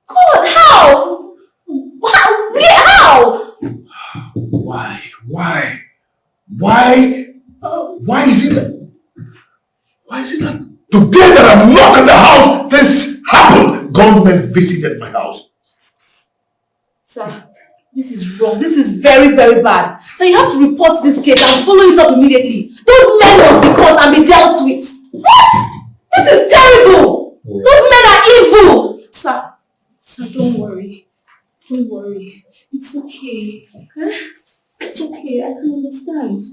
God, how? How? Why is it that today that I'm not in the house, this happened? Gunmen visited my house. Sir, this is wrong. This is very, very bad. So you have to report this case and follow it up immediately. Those men must be caught and be dealt with. What? This is terrible. Yeah. Those men are evil! Sir, don't worry. Don't worry. It's okay. Huh? It's okay. I can understand.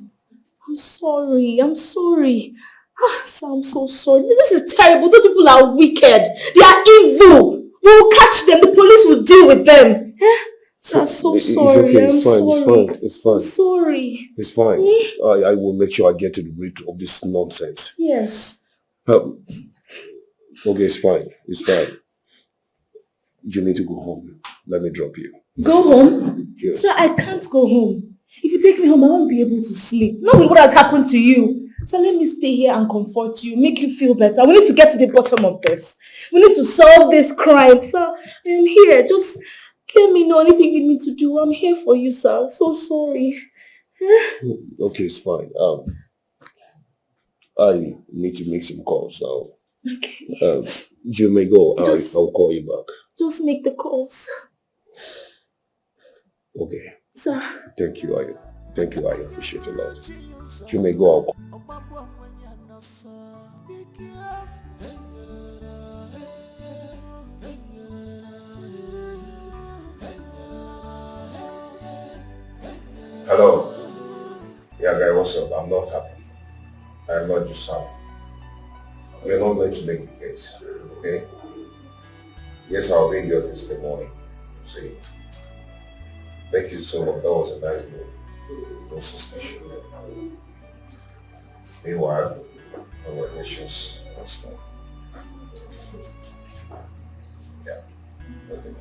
I'm sorry. Sir, I'm so sorry. This is terrible. Those people are wicked. They are evil. We will catch them. The police will deal with them. Sir, I'm so sorry. It's okay. It's fine. I'm sorry. It's fine. I will make sure I get to the root of this nonsense. Yes. Okay, it's fine. It's fine. You need to go home. Let me drop you. Go home? Yes. Sir, I can't go home. If you take me home, I won't be able to sleep. Not with what has happened to you. So let me stay here and comfort you, make you feel better. We need to get to the bottom of this. We need to solve this crime. So I'm here. Just let me know anything you need to do. I'm here for you, sir. I'm so sorry. Okay, it's fine. I need to make some calls now. Okay. You may go. I'll call you back. Just make the calls. Okay. Sir. Thank you. I appreciate it a lot. You may go. Hello. Yeah, guy, what's up? I'm not happy. I'm not just happy. We're not going to make the case, okay? Yes, I'll be in the office in the morning. See. Thank you so much. That was a nice move. No suspicion. Meanwhile, our relations are strong. Yeah. Okay.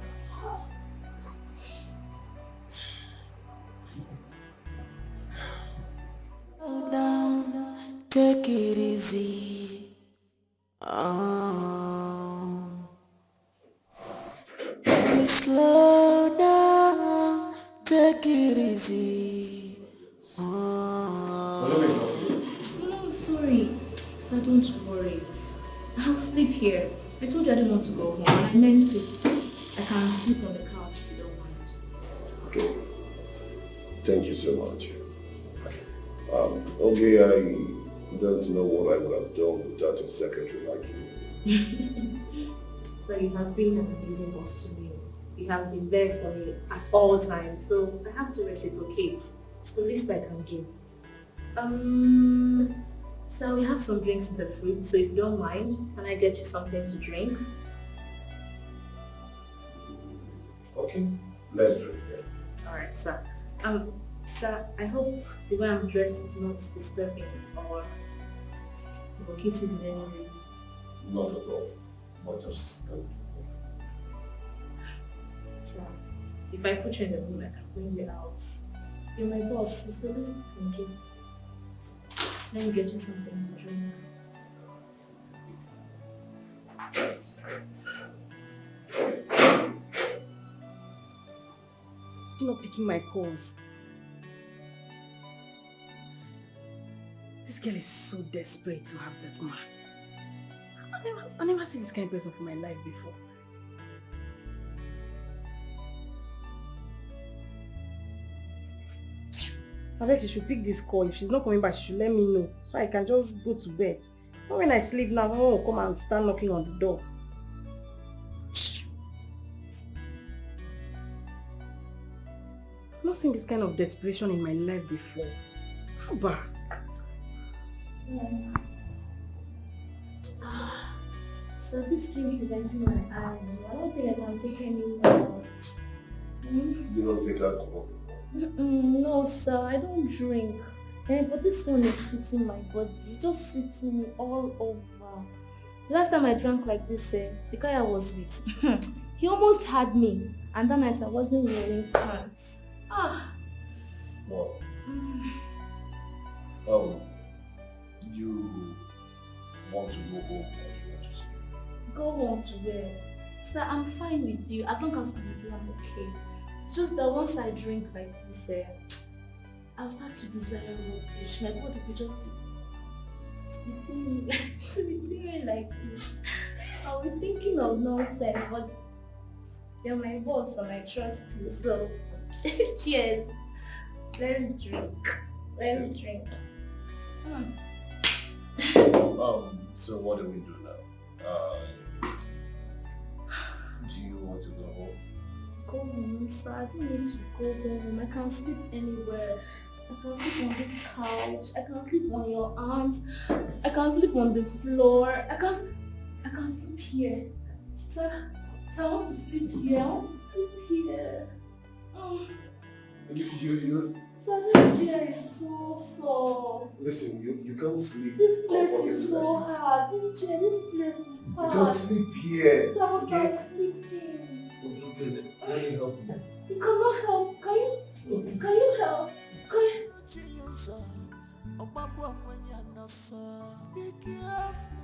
Down, take it easy. Please slow down, take it easy. No, sorry. Sir, don't worry. I'll sleep here. I told you I didn't want to go home, and I meant it. I can sleep on the couch if you don't mind. Okay. Thank you so much. Okay, I don't know what I would have done without a secretary like you. So you have been an amazing boss to me. You have been there for me at all times, so I have to reciprocate. It's the least I can do. So we have some drinks in the fridge, so if you don't mind, can I get you something to drink? Okay, let's drink. Alright, sir. Sir, I hope the way I'm dressed is not disturbing or provocative in any way. Not at all. But just Sir, if I put you in the room, I can bring you out. You're my boss. It's the least I can do. Let me get you something to drink. You're not picking my calls. This girl is so desperate to have that man. I never seen this kind of person for my life before. I bet she should pick this call. If she's not coming back, she should let me know so I can just go to bed. But when I sleep now, someone will come and start knocking on the door. I've not seen this kind of desperation in my life before. How bad? So this drink is entering my eyes. I don't think I can take any more. You don't take alcohol? No, sir, I don't drink. But this one is sweetening my body. It's just sweetening me all over. The last time I drank like this, the guy I was with, he almost had me. And that night I wasn't wearing pants. Well, you want to go home or you want to sleep? Go home to where? Sir, I'm fine with you. As long as I'm with you, I'm okay. It's just that once I drink like this, I'll start to desire rubbish. My body will just be tweeting me like this. I'll be thinking of nonsense, but you're my boss and I trust you, so cheers. Let's drink. Let's drink. So what do we do now? Do you want to go home? Go home, sir. I don't need to go home. I can sleep anywhere. I can sleep on this couch. I can sleep on your arms. I can sleep on the floor. I can sleep here. Sir, I want to sleep here. I want to sleep here. Oh. Sir, this chair is so soft. Listen, you can't sleep. This place is so hard. This place is hard. You can't sleep here. Sir, I'm not sleeping. Okay, let me help you. You cannot help. Can you help? Can you? Be careful.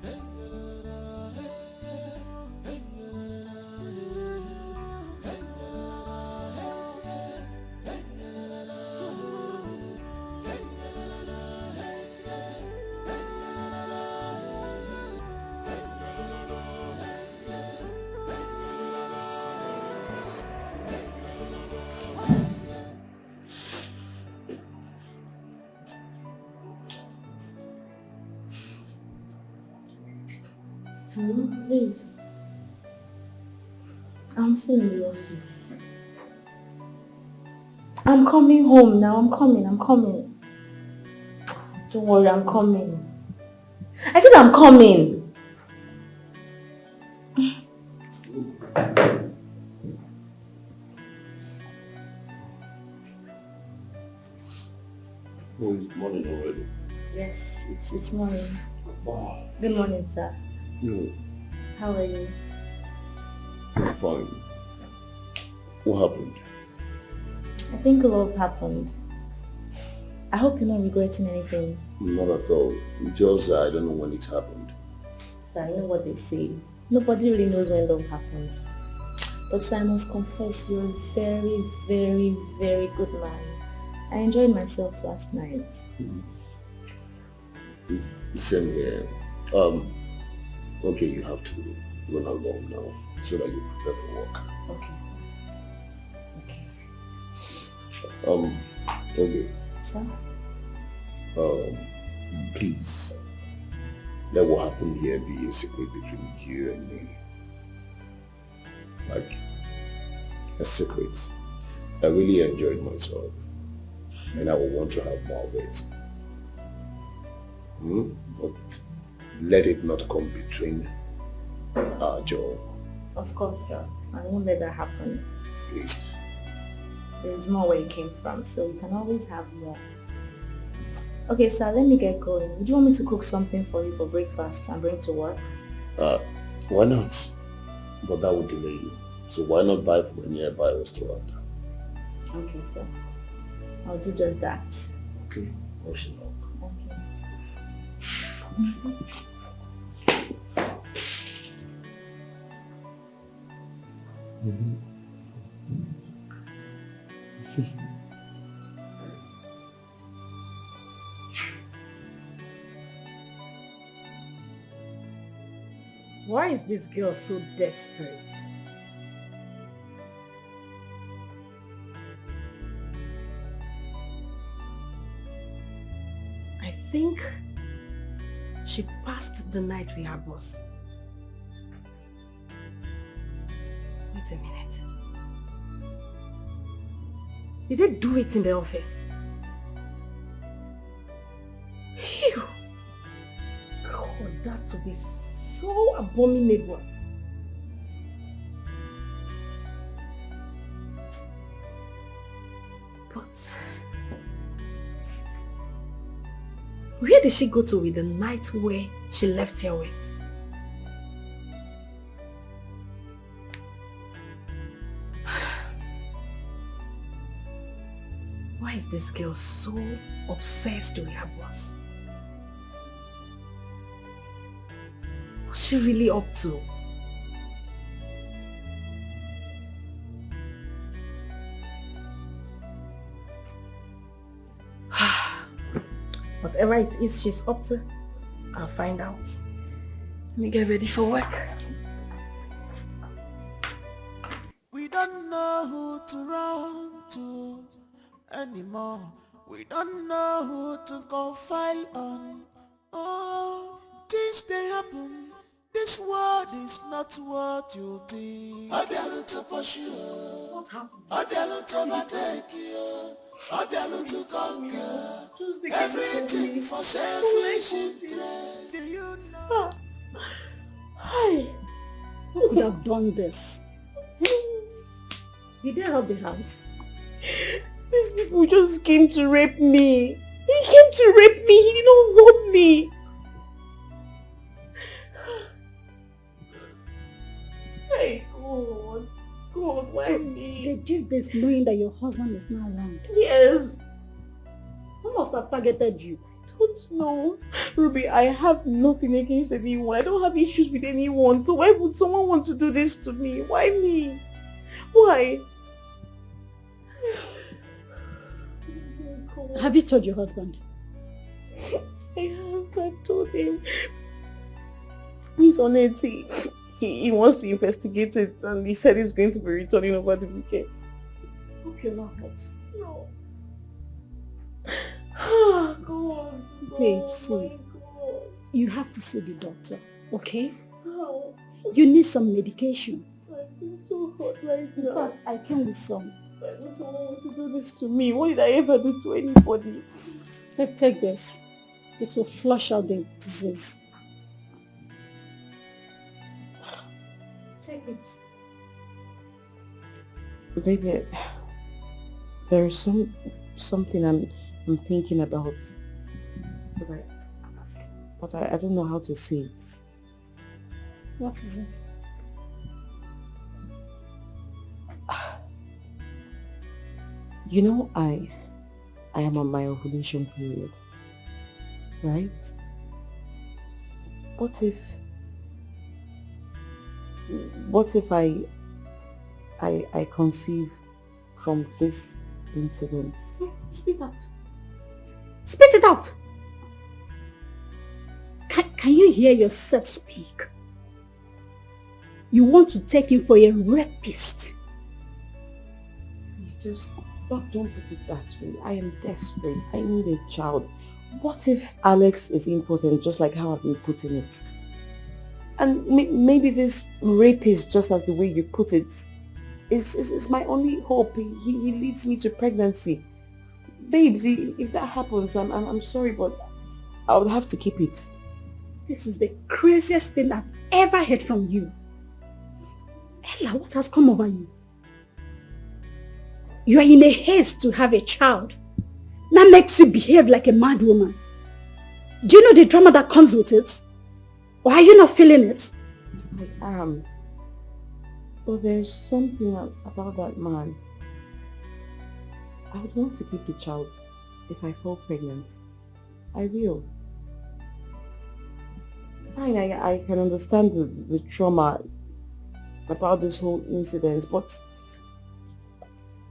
Hello, please. I'm still in the office. I'm coming home now. I'm coming. Don't worry, I'm coming. I said I'm coming. Oh, it's morning already. Yes, it's morning. Wow. Good morning, sir. No, How are you? I'm fine. What happened? I think love happened. I hope you're not regretting anything. Not at all. Just I don't know when it happened. Sir, you know what they say. Nobody really knows when love happens. But sir, I must confess, you're a very, very, very good man. I enjoyed myself last night. Same here. Okay, you have to run along now so that you prepare for work. Okay. Okay. Sir? Please, let what happened here be a secret between you and me. Like, a secret. I really enjoyed myself, and I will want to have more of it. But let it not come between our job. Of course, sir. I won't let that happen. Please. There's more where you came from, so you can always have more. Okay, sir, let me get going. Would you want me to cook something for you for breakfast and bring to work? Why not? But that would delay you. So why not buy from a nearby restaurant? Okay, sir. I'll do just that. Okay. Motion up. Why is this girl so desperate? I think she passed the night with her boss. Wait a minute. Did they do it in the office? Phew! God, that would be so abominable. But where did she go to with the nightwear she left here with? Why is this girl so obsessed with her boss? What's she really up to? Whatever it is she's up to, I'll find out. Let me get ready for work. We don't know who to run to anymore. We don't know who to confide on. Oh, things they happen This world is not what you think. Obialu to push you. What happened? Obialu to overtake you. Obialu to conquer. Everything for selfish interest. Do you know? Hi. Who could have done this? Did they rob the house? These people just came to rape me. He came to rape me. He didn't rob me. Hey, God. God, why So me? they did this knowing that your husband is not around. Yes. Who must have targeted you? Don't know. Ruby, I have nothing against anyone. I don't have issues with anyone. So why would someone want to do this to me? Why me? Why? Have you told your husband? I told him. He's on it. He wants to investigate it and he said he's going to be returning over the weekend. Hope you're not hurt. No. God. Babe, see. You have to see the doctor, okay? How? You need some medication. I feel so hot right In now. fact, I came with some. I don't want to do this to me. What did I ever do to anybody? Take this. It will flush out the disease. Take it. Baby, there's something I'm thinking about, but I don't know how to say it. What is it? You know, I am on my ovulation period, right? What if I conceive from this incident? Spit out. Spit it out! Can you hear yourself speak? You want to take him for a rapist. It's just, don't put it that way. I am desperate. I need a child. What if Alex is impotent, just like how I've been putting it? And maybe this rapist, just as the way you put it, is my only hope. He leads me to pregnancy. Babes, if that happens, I'm sorry, but I would have to keep it. This is the craziest thing I've ever heard from you. Ella, what has come over you? You are in a haste to have a child. That makes you behave like a mad woman. Do you know the drama that comes with it? Or are you not feeling it? I am. But there's something about that man. I would want to keep the child if I fall pregnant. I will. Fine, I can understand the trauma about this whole incident, but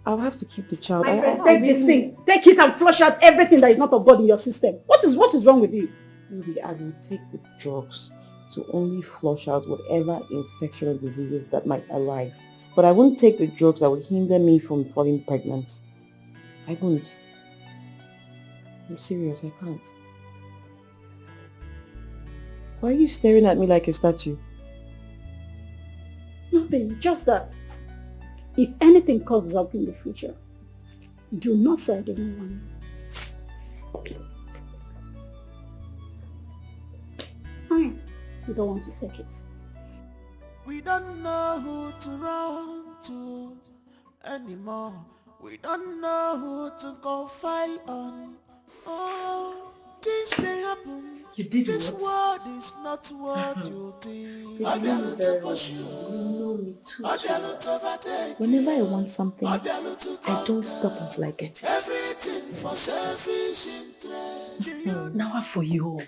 I'll have to keep the child. My friend, take this thing. Take it and flush out everything that is not of God in your system. What is wrong with you? Maybe I will take the drugs to only flush out whatever infection or diseases that might arise. But I won't take the drugs that would hinder me from falling pregnant. I won't. I'm serious, I can't. Why are you staring at me like a statue? Nothing, just that. If anything comes up in the future, do not say I didn't want it. It's fine. You don't want to take it. We don't know who to run to anymore. We don't know who to confide on. Oh, things they happen. You did This what? world is not what you think. You know me very well. You know me too well. Whenever I want something, I don't stop until I get it. Everything for selfish interest. Now what for you?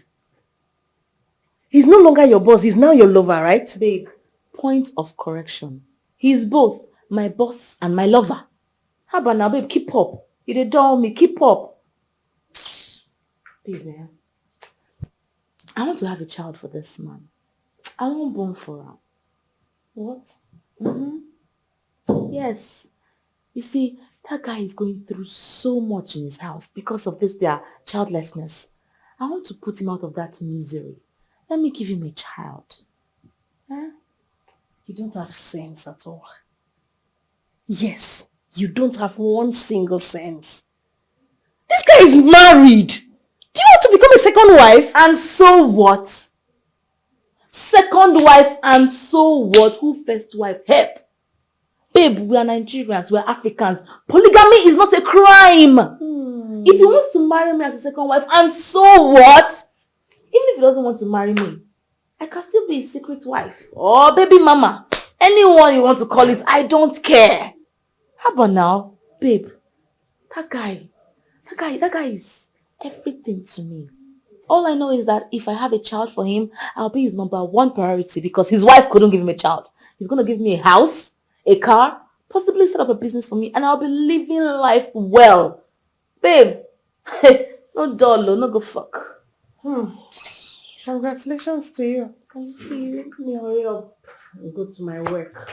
He's no longer your boss, he's now your lover, right? Babe, point of correction. He's both my boss and my lover. How about now, babe? Keep up. You dey dull me. Keep up. Babe, I want to have a child for this man. I won't born for her. What? Yes. You see, that guy is going through so much in his house because of their childlessness. I want to put him out of that misery. Let me give him a child. Huh? You don't have sense at all. Yes, you don't have one single sense. This guy is married. Do you want to become a second wife? And so what? Second wife and so what? Who first wife? Help! Babe, we are Nigerians, we are Africans. Polygamy is not a crime. If he wants to marry me as a second wife, and so what? Even if he doesn't want to marry me, I can still be his secret wife. Or baby mama. Anyone you want to call it, I don't care. How about now? Babe, that guy is everything to me. All I know is that if I have a child for him, I'll be his number one priority because his wife couldn't give him a child. He's going to give me a house, a car, possibly set up a business for me, and I'll be living life well. Babe, no dollar, no go fuck. Congratulations to you. Thank you. Let me hurry up. I'll go to my work.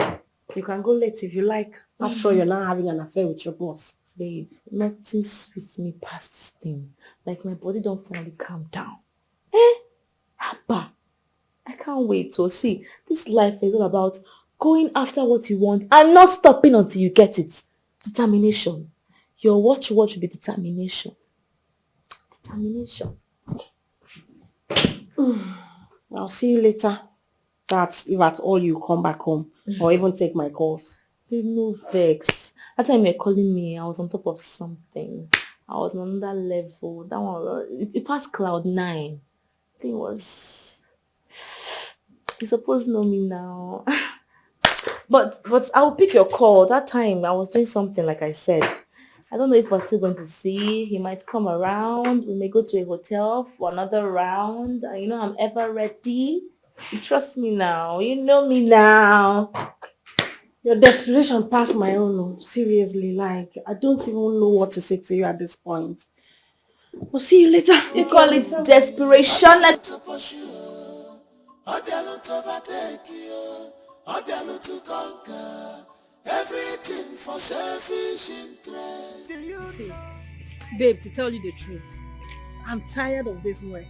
You can go late if you like. After all, you're now having an affair with your boss. Babe, nothing sweets me past this thing. Like my body don't finally calm down. Abba, I can't wait to see. This life is all about going after what you want and not stopping until you get it. Determination. Your watch will be determination. Determination. I'll see you later. That's if at all you come back home or even take my calls. Babe, no vex. That time you were calling me, I was on top of something. I was on another level. That one, it passed cloud 9. I think it was... You're supposed to know me now. But I'll pick your call. That time I was doing something like I said. I don't know if we're still going to see. He might come around. We may go to a hotel for another round. And you know I'm ever ready. You trust me now. You know me now. Your desperation passed my own. Seriously, like, I don't even know what to say to you at this point. We'll see you later. You call it desperation? Like... Everything for selfish interest. See, babe, to tell you the truth, I'm tired of this work.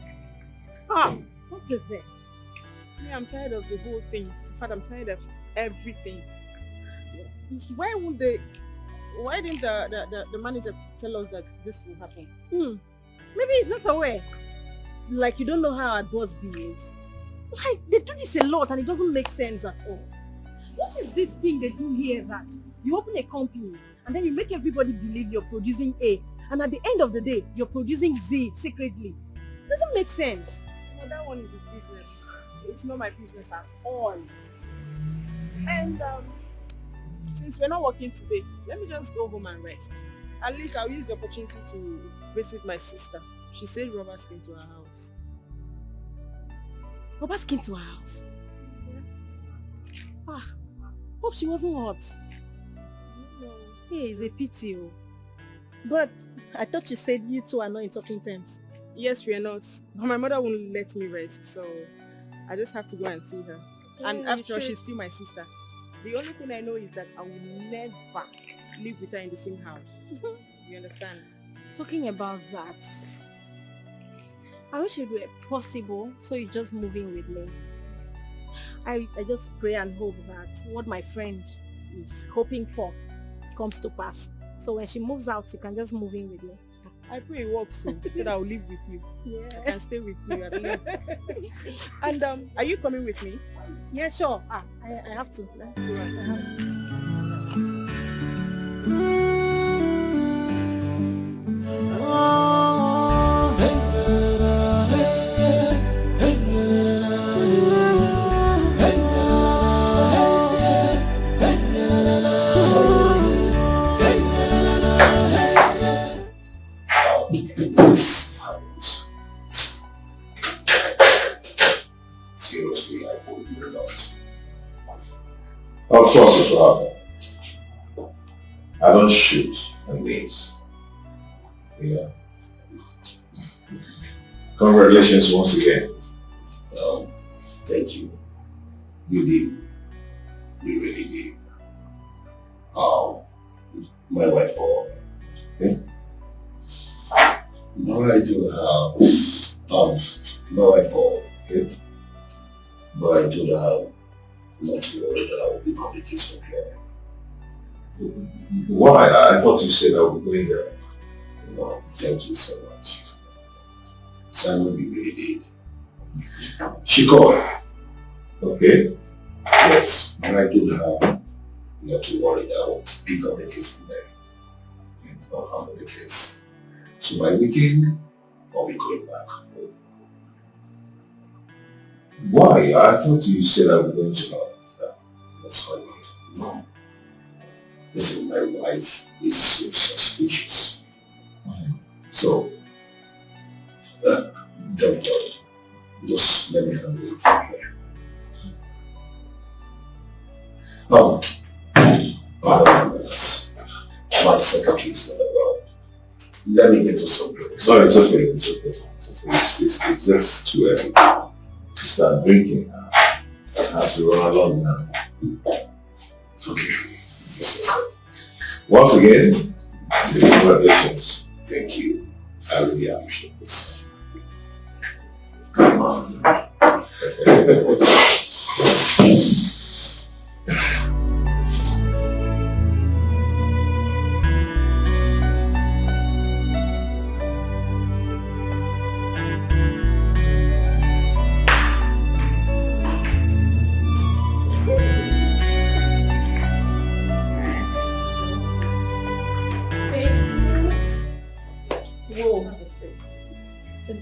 What is it? Yeah, I'm tired of the whole thing. In fact, I'm tired of everything. Why didn't the manager tell us that this will happen? Maybe he's not aware. Like, you don't know how our boss behaves. Like, they do this a lot and it doesn't make sense at all. What is this thing they do here that you open a company and then you make everybody believe you're producing A, and at the end of the day, you're producing Z secretly? Doesn't make sense. No, that one is his business. It's not my business at all. And since we're not working today, let me just go home and rest. At least I'll use the opportunity to visit my sister. She said robbers came to her house. Robbers came to her house? Yeah. Hope she wasn't hot. No. Hey, it's a pity. But I thought you said you two are not in talking terms. Yes, we are not. But my mother won't let me rest, so I just have to go and see her. And after all, she's still my sister. The only thing I know is that I will never live with her in the same house. You understand? Talking about that, I wish it were possible so you just move in with me. I just pray and hope that what my friend is hoping for comes to pass. So when she moves out, you can just move in with me. I pray it works so that I'll live with you. Yeah. I can stay with you at least. And are you coming with me? Yeah, sure. I have to. Let's go. Seriously, I believe it or not. Of course it will happen. I don't shoot and miss. Yeah. Congratulations once again. Thank you. You did. You really did. My wife called. Okay? No, I do have. My wife called. Okay? But I told her not to worry that I will pick up the case from here. Why? I thought you said I would be going there. No, thank you so much. Simon, we really did. She called. Okay? Yes, and I told her not to worry that I will pick up the case from there. And I'll handle the case. So by weekend, I'll be going back home. Why? I thought you said I was going to that. No, sorry. No. Listen, my wife is so suspicious. So, don't worry. Just let me handle it from here. Pardon me, my secretary is not around. Let me get to some drinks. No, it's okay. It's okay. It's just too early to start drinking. I have to run along now. Okay. Once again, I say congratulations. Thank you. I really appreciate this. Come on.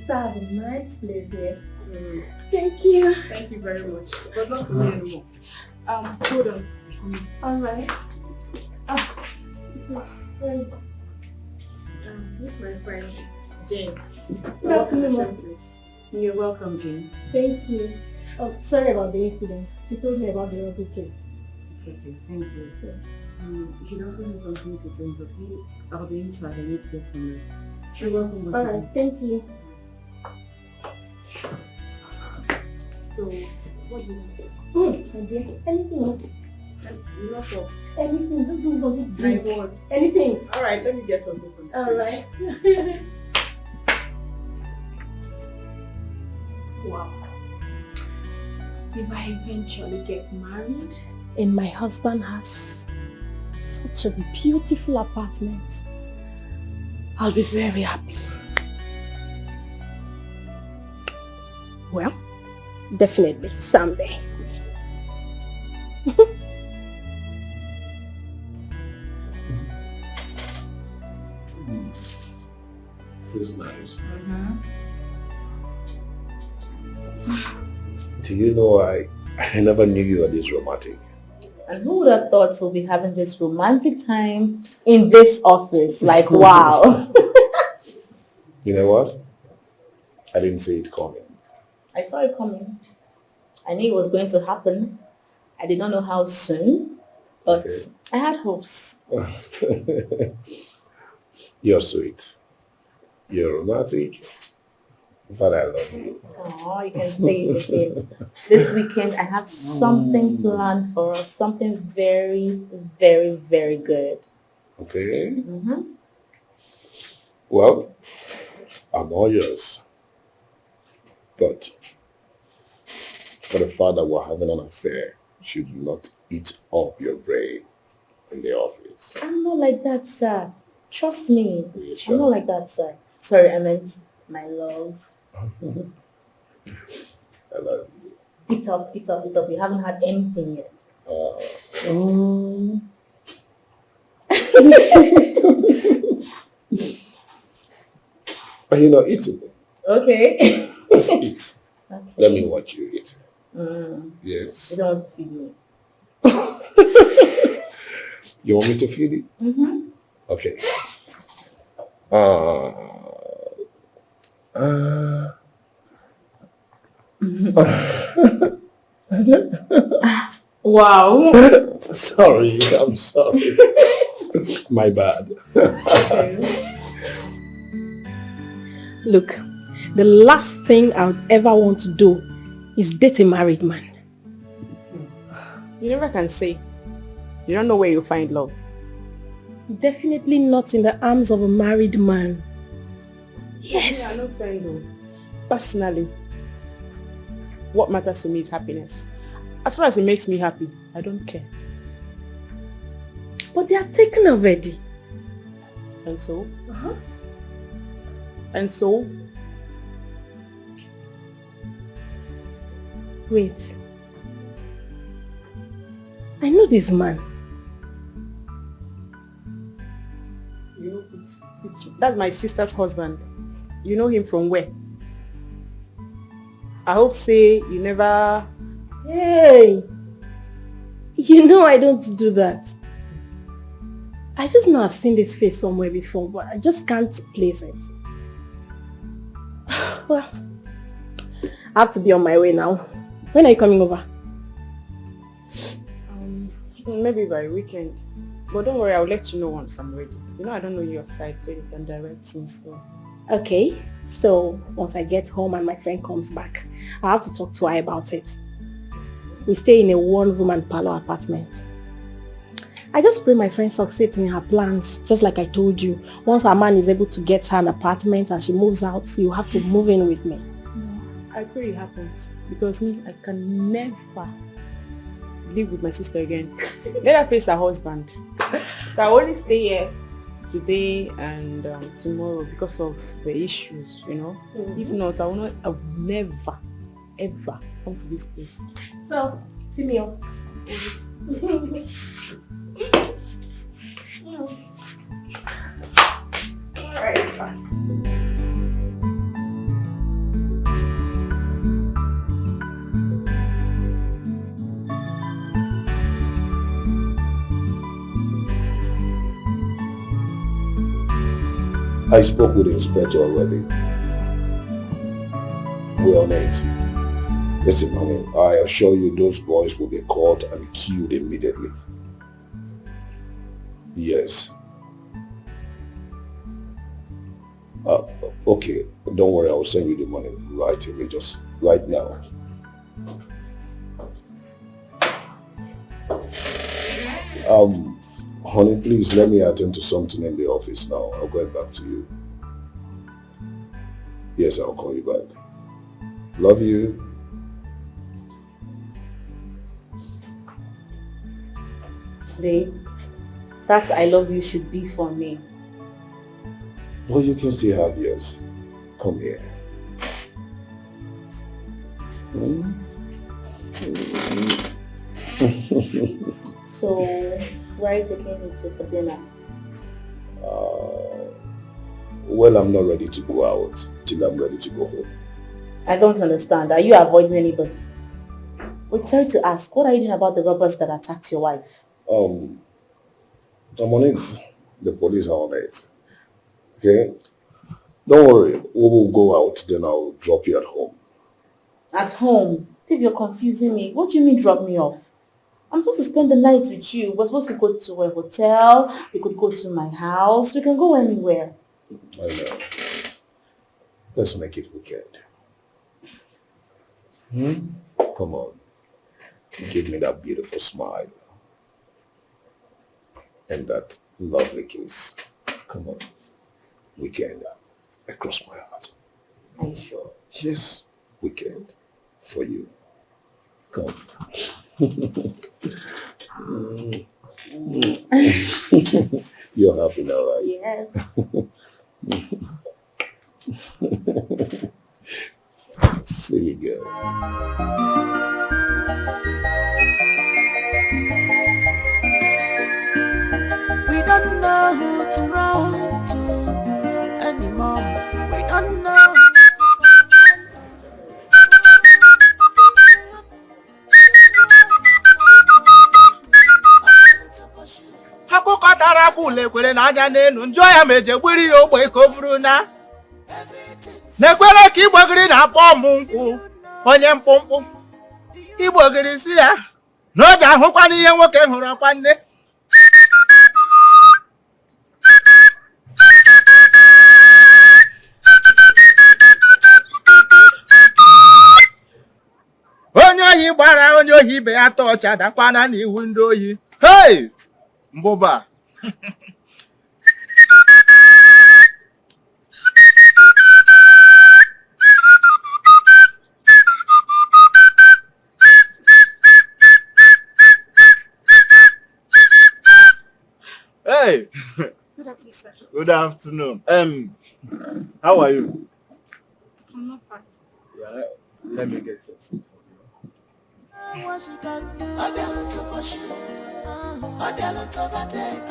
That's a nice place here. Thank you. Thank you very much. But not for me anymore. Hold on. Alright. This is friend. This is my friend, Jane. Welcome. You're welcome, Jane. Thank you. Oh, sorry about the incident. She told me about the other case. It's okay. Thank you. You should offer me something to drink, okay? I'll be inside. I need to get some rest. You're welcome. Alright, thank you. So, what do you want? My dear, anything? Not of Anything, just give me something to drink. my words. Anything. Alright, let me get something from the Alright. Wow. If I eventually get married, And my husband has such a beautiful apartment, I'll be very happy. Well, definitely someday. This is nice. Do you know I never knew you were this romantic. And who would have thought we'll be having this romantic time in this office? Like, wow. You know what? I didn't see it coming. I saw it coming. I knew it was going to happen. I did not know how soon, but Okay. I had hopes. You're sweet. You're romantic. But I love you. Oh, you can say it again. This weekend, I have something planned for us. Something very, very, very good. Okay? Mm-hmm. Well, I'm all yours. But for the fact that we're having an affair, you should not eat up your brain in the office. I'm not like that, sir. Trust me. Are you I'm sure? not like that, sir. Sorry, I meant my love. I love you. Eat up, eat up, eat up. You haven't had anything yet. But you know, eat it. Okay. Just eat. Okay. Let me watch you eat. Yes. You don't want to feed me. You want me to feed it? Mm-hmm. Okay. Wow. Sorry, I'm sorry. My bad. Look, the last thing I would ever want to do is date a married man. you never can say. You don't know where you'll find love. Definitely not in the arms of a married man. Yes. Yeah, I'm not saying no. Personally, what matters to me is happiness. As far as it makes me happy, I don't care. But they are taken already. And so? And so? Wait. I know this man. You know, that's my sister's husband. You know him from where? I hope say you never... Hey! You know I don't do that. I just know I've seen this face somewhere before, but I just can't place it. Well, I have to be on my way now. When are you coming over? Maybe by weekend. But don't worry, I'll let you know once I'm ready. You know I don't know your side, so you can direct me, so... Okay, so once I get home and my friend comes back, I have to talk to her about it. We stay in a one-room and parlor apartment. I just pray my friend succeeds in her plans, just like I told you. Once her man is able to get her an apartment and she moves out, you have to move in with me. No, I pray it happens. Because me, I can never live with my sister again. Let her face her husband. So I only stay here today and tomorrow because of the issues, you know. If not, I will never, ever come to this place. So, see me off. Alright, bye. I spoke with the inspector already. We're on it. Listen, honey, I assure you those boys will be caught and killed immediately. Yes. Okay, don't worry, I'll send you the money right away, just right now. Honey, please let me attend to something in the office now. I'll get back to you. Yes, I'll call you back. Love you. Babe, that I love you should be for me. Well, you can still have yours. Come here. So, where are you taking me to for dinner? Well, I'm not ready to go out till I'm ready to go home. I don't understand. Are you avoiding anybody? Wait, sorry to ask, what are you doing about the robbers that attacked your wife? I'm on it. The police are on it. Okay? Don't worry. We will go out, then I'll drop you at home. At home? Babe, you're confusing me. What do you mean drop me off? I'm supposed to spend the night with you. We're supposed to go to a hotel. We could go to my house. We can go anywhere. I know. Let's make it weekend. Come on. Give me that beautiful smile. And that lovely kiss. Come on. Weekend. Across my heart. Are you sure? Yes. Weekend. For you. Come. You're happy now, right? Yes. Silly girl. We don't know who to run to anymore. We don't know who akụkọ tara bụla ekwere na anya n'elu njọ ya ma eje gbiri ya ogbe ka o buru na n'ekwere ka igbogiri na-akpọ ọmụ nkwụ onye mkpụmkpụ igbogiri si ya na o ji ahụkwana ihe nwoke hụrụ ọkwa nne onye ohi gbara onye ohi ibe ya tọọcha dakwana n'ihu ndị ohi. Hey! Mbụba. sir. Good afternoon. How are you? I'm not fine. Yeah, let me get your seat for you. What she can do, Obiano to push you, Obiano to overtake,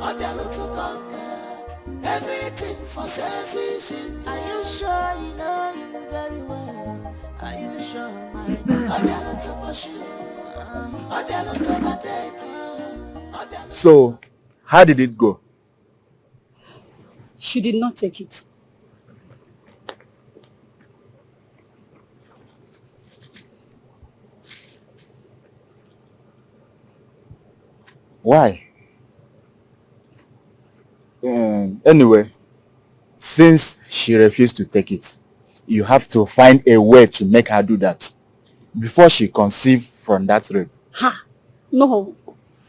Obiano to conquer, everything for selfish. Are you sure you know him very well? Are you sure, my Obiano to push you, Obiano to overtake, So, how did it go? She did not take it. Why? Anyway, since she refused to take it, you have to find a way to make her do that before she conceive from that rape. Ha! No.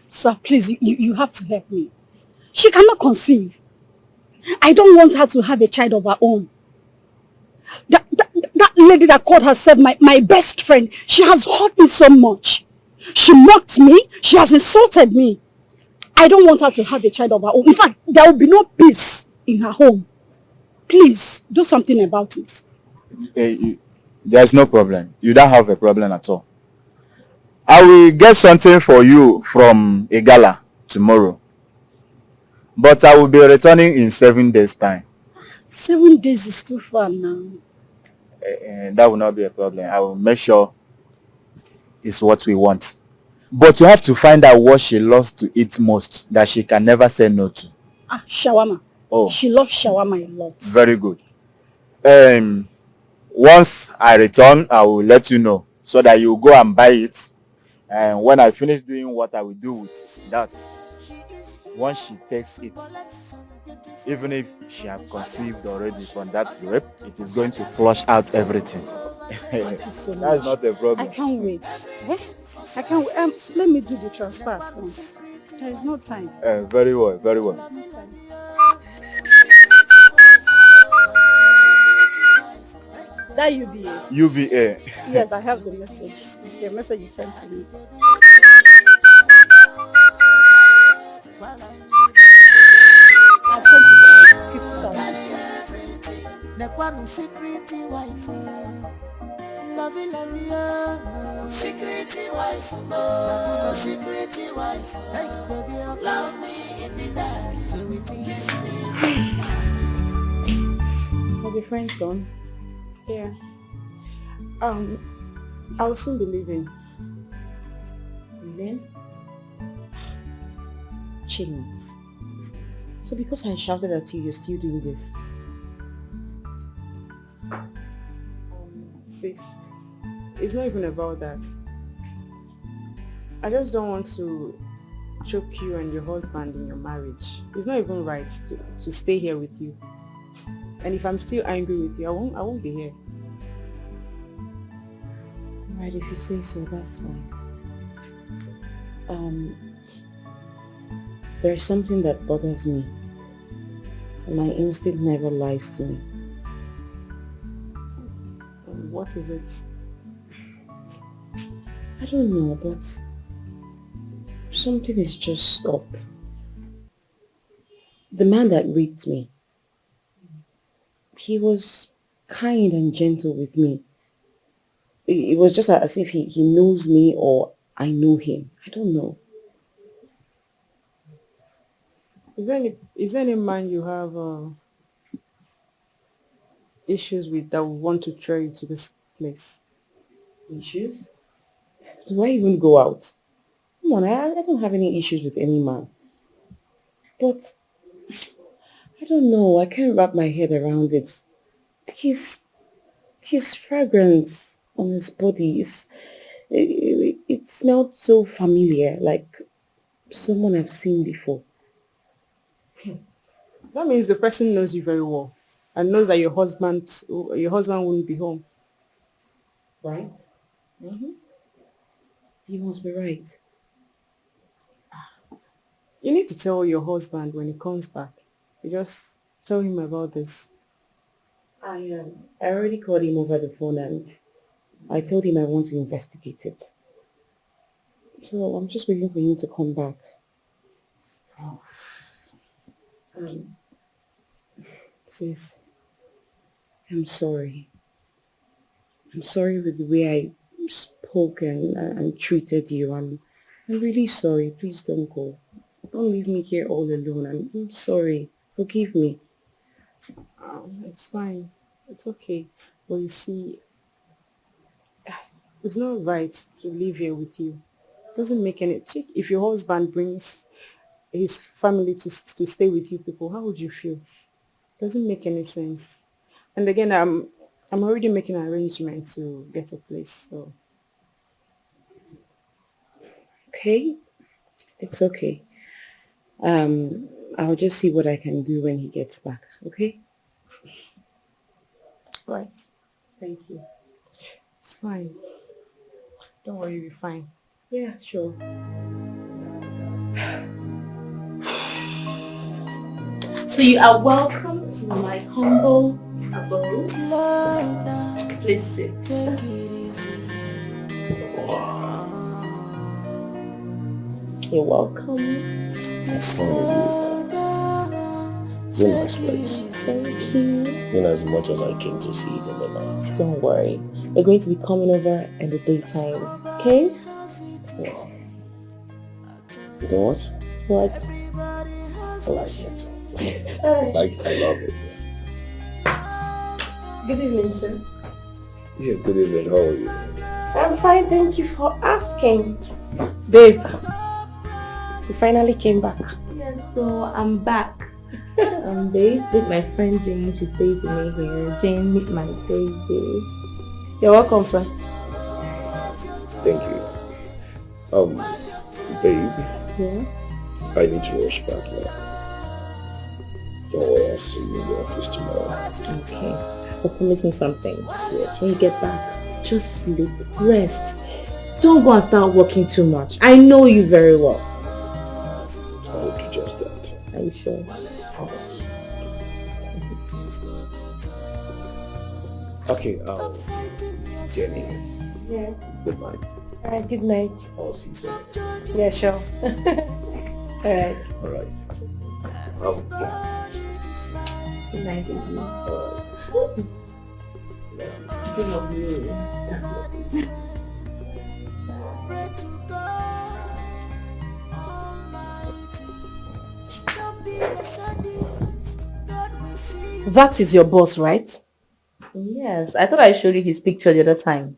Sir, please, you have to help me. She cannot conceive. I don't want her to have a child of her own. That lady that called herself my best friend, she has hurt me so much. She mocked me. She has insulted me. I don't want her to have a child of her own. In fact, there will be no peace in her home. Please, do something about it. There's no problem. You don't have a problem at all. I will get something for you from a gala tomorrow. But I will be returning in 7 days' time. 7 days is too far now. That will not be a problem. I will make sure it's what we want. But you have to find out what she loves to eat most that she can never say no to. Shawarma. Oh. She loves shawarma a lot. Very good. Once I return, I will let you know so that you go and buy it. And when I finish doing what I will do with that, once she takes it, even if she has conceived already from that rape, it is going to flush out everything. So that is not a problem. I can't wait. I can't wait. Let me do the transfer at once. There is no time. Very well, very well. That UBA. UBA. Yes, I have the message. The message you sent to me. I sent it 50,000. the one secret wife, lovey, secret wife, hey baby, love me in the dark, so it kiss me. Was your friend gone? Yeah. I will soon be leaving. Then? Chilling. So because I shouted at you, you're still doing this? Sis, it's not even about that. I just don't want to choke you and your husband in your marriage. It's not even right to stay here with you. And if I'm still angry with you, I won't be here. Alright, if you say so, that's fine. There's something that bothers me. My instinct never lies to me. What is it? I don't know, but something is just up. The man that raped me, he was kind and gentle with me. It was just as if he knows me or I know him. I don't know. Is there any man you have issues with that would want to throw you to this place? Issues? Do I even go out? Come on, I don't have any issues with any man. But I don't know, I can't wrap my head around it. His fragrance on his body it smelled so familiar, like someone I've seen before. That means the person knows you very well and knows that your husband wouldn't be home. Right? Mm-hmm. You must be right. You need to tell your husband when he comes back. You just tell him about this. I already called him over the phone and I told him I want to investigate it. So I'm just waiting for him to come back. Oh. Sis, I'm sorry. I'm sorry with the way I spoke and treated you. I'm really sorry. Please don't go. Don't leave me here all alone. I'm sorry. Forgive me. It's fine. It's okay. But you see, it's not right to live here with you. It doesn't make any... If your husband brings his family to stay with you people, how would you feel? It doesn't make any sense. And again, I'm already making an arrangement to get a place, so... Okay? It's okay. I'll just see what I can do when he gets back, okay? Right. Thank you. It's fine. Don't worry, you'll be fine. Yeah, sure. So you are welcome to my humble abode. Please sit. You're welcome. It's a nice place. Thank you. In as much as I came to see it in the night. Don't worry. We're going to be coming over in the daytime. Okay? Wow. You know what? What? I like it. I love it. Good evening, sir. Yeah, good evening. How are you? I'm fine, thank you for asking. Babe, you finally came back. Yes, so I'm back. Babe, with my friend Jane. She stays with me here. Jane, meet my baby. You're welcome, sir. Thank you. Babe. Yeah? I need to rush back now. Don't worry, I'll see you in the office tomorrow. Okay. But promise me something. When you get back, just sleep, rest. Don't go and start working too much. I know you very well. I'll do just that. Are you sure? Okay, Jenny. Yeah. Good night. Alright, good night. I'll see you soon. Yeah, sure. Alright. Alright. Good night, baby. Alright. Think of me. That is your boss, right? Yes, I thought I showed you his picture the other time.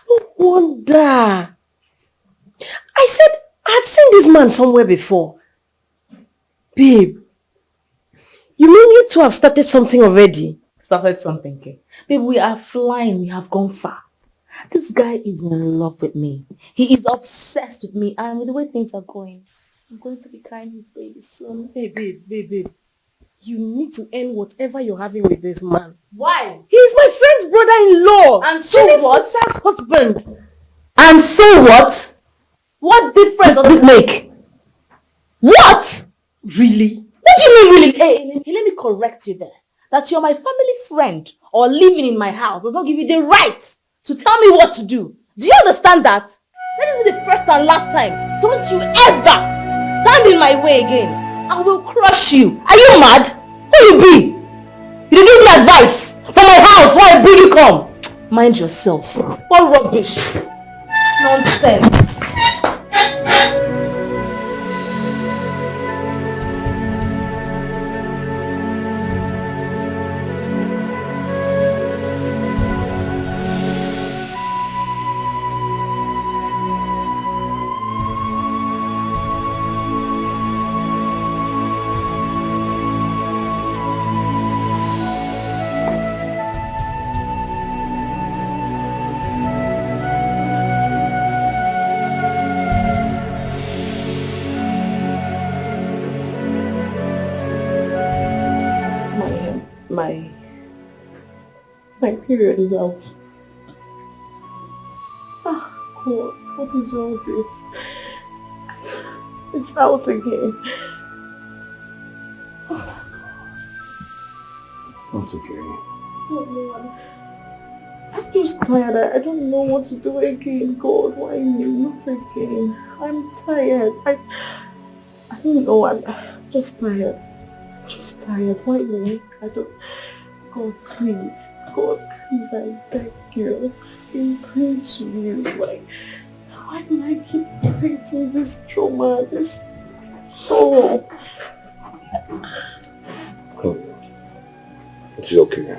No wonder. I said I'd seen this man somewhere before. Babe, you mean you two have started something already? Started something, okay? Babe, we are flying. We have gone far. This guy is in love with me. He is obsessed with me, and with the way things are going, I'm going to be carrying his baby soon. Hey, babe. You need to end whatever you're having with this man. Why? He's my friend's brother-in-law. And so Jenny's what? sister's husband. And so what? What difference does it make? What? Really? What do you mean really? Hey, let me correct you there. That you're my family friend or living in my house does not give you the right to tell me what to do. Do you understand that? Let it be the first and last time. Don't you ever stand in my way again. I will crush you. Are you mad? Who you be? You give me advice from my house why I bring you come. Mind yourself. What rubbish. Nonsense. My period is out. Ah, God, what is all this? It's out again. It's okay. Oh, Lord. I'm just tired. I don't know what to do again. God, why me? Not again. I'm tired. I don't know. I'm Just tired. Just tired. Why me? I don't... God, please. God, please, I beg you. I'm praying to you. Why do I keep facing this trauma, this sorrow? Come. It's okay.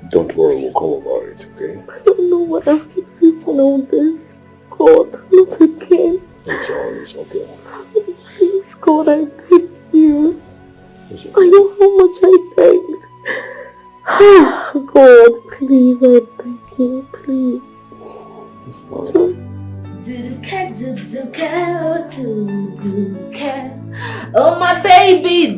Don't worry, we'll come about it, okay? I don't know why I keep facing all this. God, not again. It's okay. Please, God, I beg you. I know how much I begged. God, please, I beg you, please. Just... Oh my baby,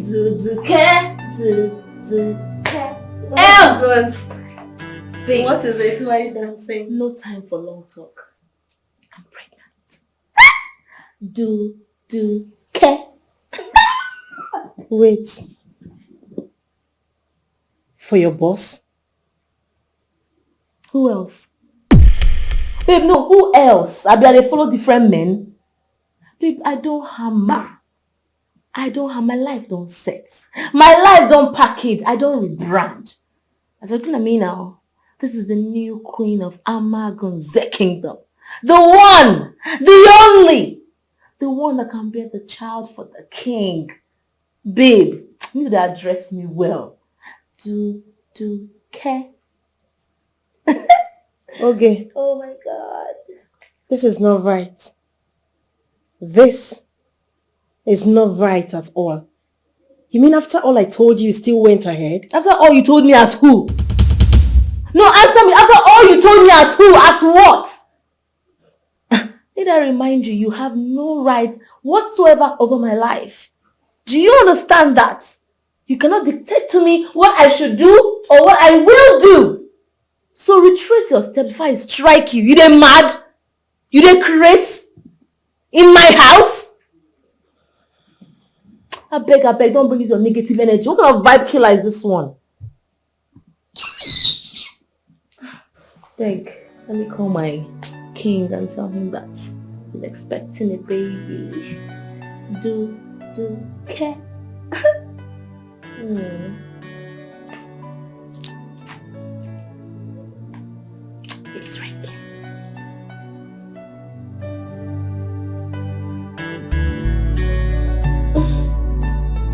Babe, what is it? Why are you dancing? No time for long talk. I'm pregnant. Care. Wait. For your boss? Who else? Babe, no, who else? They follow different men. Babe, I don't hammer. My life don't set. My life don't package. I don't rebrand. As you're looking at me now, this is the new queen of Amagonze Kingdom. The one, the only, the one that can bear the child for the king. Babe, you need to address me well. Care. Okay. Oh my God. This is not right. This is not right at all. You mean after all I told you, you still went ahead? After all you told me as who? No, answer me. After all you told me as who? As what? Did I remind you, you have no right whatsoever over my life. Do you understand that? You cannot dictate to me what I should do or what I will do. So retrace your steps before I strike you. You dey mad? You dey crazy? In my house? I beg, don't bring your negative energy. What kind of vibe killer is this one? Beg, let me call my king and tell him that he's expecting a baby. Do care. It's right there.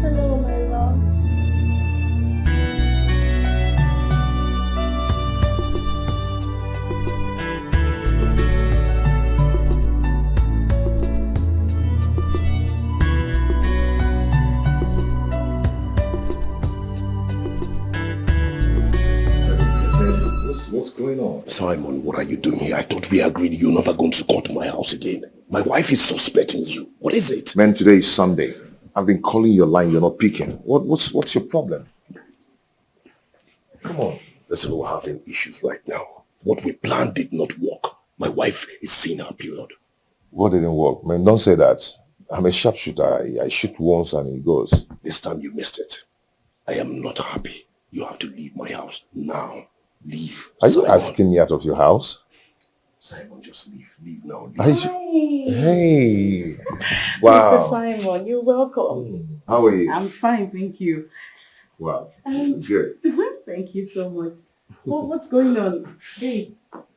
Hello, my love. What's going on? Simon, what are you doing here? I thought we agreed you're never going to come to my house again. My wife is suspecting you. What is it? Man, today is Sunday. I've been calling your line, you're not picking. What's your problem? Come on. Listen, we're having issues right now. What we planned did not work. My wife is seeing her period. What didn't work? Man, don't say that. I'm a sharpshooter. I shoot once and it goes. This time you missed it. I am not happy. You have to leave my house now. Leave. Are you asking me out of your house? Simon, just leave. Leave now. Hey. Wow. Mr. Simon, you're welcome. How are you? I'm fine, thank you. Wow. Good. Thank you so much. What's going on? Hey,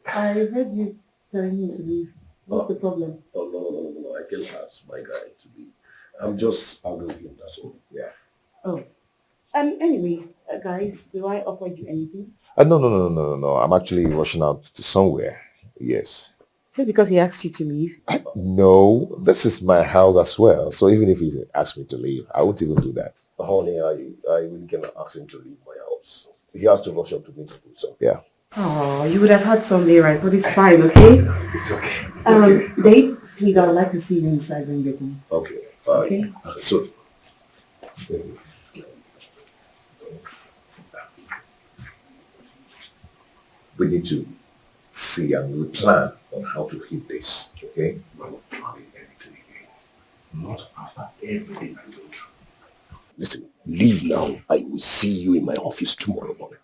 I heard you telling him to leave. What's the problem? Oh, no. I can ask my guy to leave. I'm just out of him, that's all. Yeah. Oh. Anyway, guys, do I offer you anything? No. I'm actually rushing out to somewhere. Yes. Is it because he asked you to leave? No, this is my house as well. So even if he asked me to leave, I won't even do that. Honey, I really cannot ask him to leave my house. He has to rush up to meet me. So yeah. Oh, you would have had Sunday, right? But it's fine, okay? It's okay. Dave, please, I would like to see you inside when you get home. Okay. Okay. So. We need to see and we plan on how to hit this, okay? We're not planning anything again. Not after everything I go through. Listen, leave now. I will see you in my office tomorrow morning.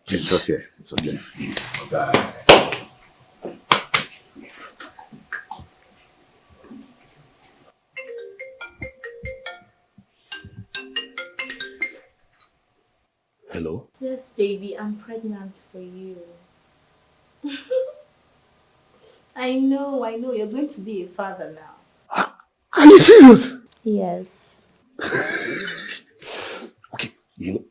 Please. It's okay. It's okay. Leave. Bye. baby, I'm pregnant for you. I know, you're going to be a father now. Are you serious? Yes. Okay, you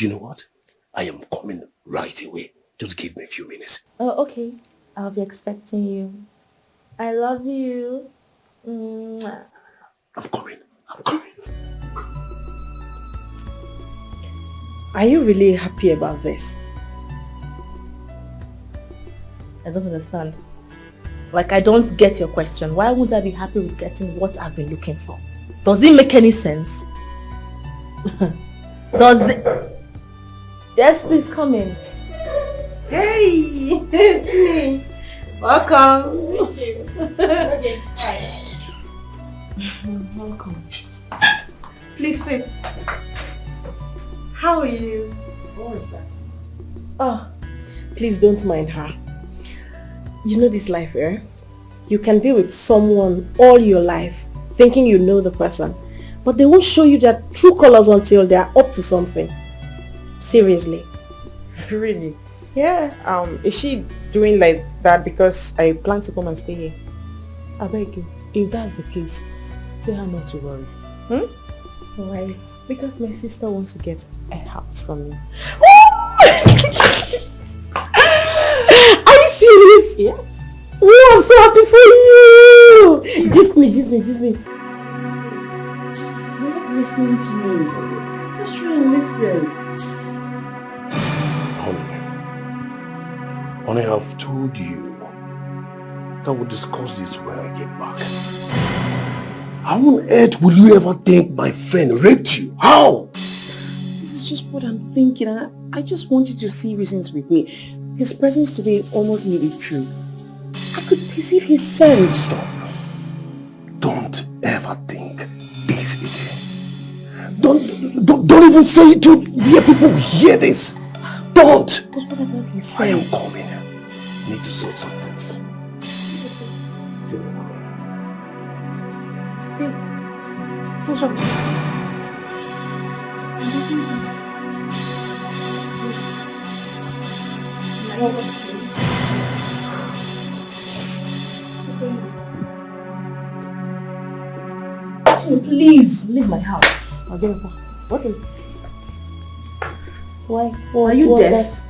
know what? I am coming right away. Just give me a few minutes. Oh, okay. I'll be expecting you. I love you. Mwah. I'm coming. Are you really happy about this? I don't understand. Like, I don't get your question. Why wouldn't I be happy with getting what I've been looking for? Does it make any sense? Does it? Yes, please come in. Hey, Jimmy. Welcome. Thank you. Okay. Welcome. Please sit. How are you? What was that? Oh, please don't mind her. You know this life, eh? You can be with someone all your life, thinking you know the person, but they won't show you their true colors until they are up to something. Seriously. Really? Yeah. Is she doing like that because I plan to come and stay here? I beg you, if that's the case, tell her not to worry. Why? Because my sister wants to get a house for me. Are you serious? Yes. Oh, I'm so happy for you! Just me. You're not listening to me. Just try and listen. Honey, I've told you that we'll discuss this when I get back. How on earth will you ever think my friend raped you? How? This is just what I'm thinking, and I just want you to see reasons with me. His presence today almost made it true. I could perceive his scent. Stop. Don't ever think this again. Don't even say it to where people hear this. Don't. But what about his I am scent? coming. I need to sort some things. Babe, what's up? Please leave my house. What is? Why? Are you deaf?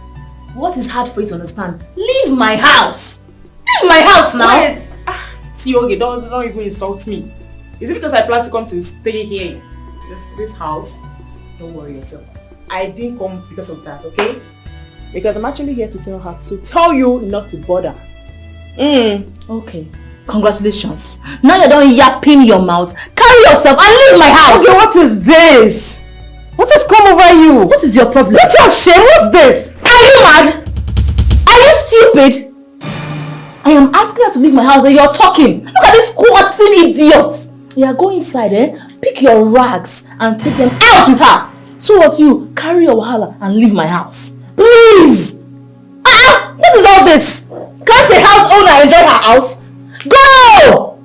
What is hard for you to understand? Leave my house. Leave my house now. Wait. See, okay, don't even insult me. Is it because I plan to come to stay here in this house? Don't worry yourself. I didn't come because of that, okay? Because I'm actually here to tell you not to bother. Okay. Congratulations. Now you're done yapping your mouth. Carry yourself and leave my house. Okay, what is this? What has come over you? What is your problem? Don't you have shame? What's this? Are you mad? Are you stupid? I am asking her to leave my house and you're talking. Look at this squatting idiot. Yeah, go inside, pick your rags and take them out with her. So of you, carry your wahala and leave my house. Please! What is all this? Can't a house owner enjoy her house? Go!